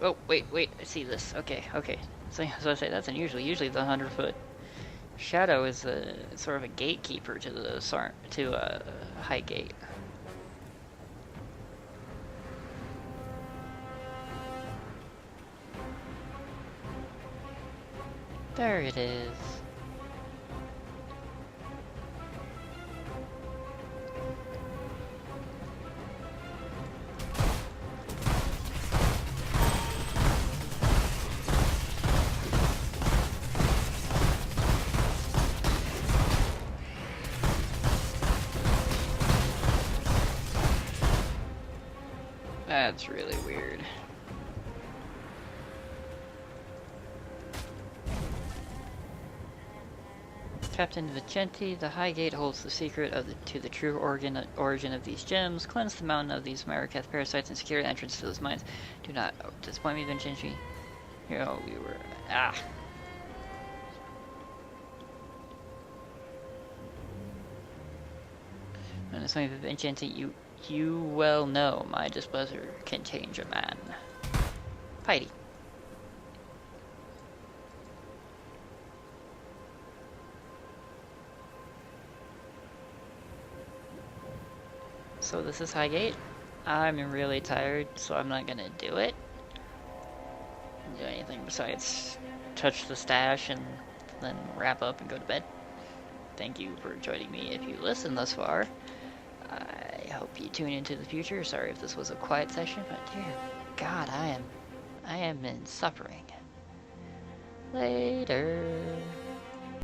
Oh, wait, I see this. Okay. So I say that's unusual. Usually the 100-foot shadow is sort of a gatekeeper to the high gate. There it is. That's really weird. Captain Vicente, the High Gate holds the secret to the true origin of these gems. Cleanse the mountain of these Marikath parasites and secure the entrance to those mines. Do not disappoint me, Vicente. Here, we were. And it's something, Vicente, you well know my displeasure can change a man. Fighty. So this is Highgate. I'm really tired, so I'm not gonna do it. Do anything besides touch the stash and then wrap up and go to bed. Thank you for joining me if you listened thus far. I hope you tune into the future. Sorry if this was a quiet session, but dear God, I am in suffering. Later.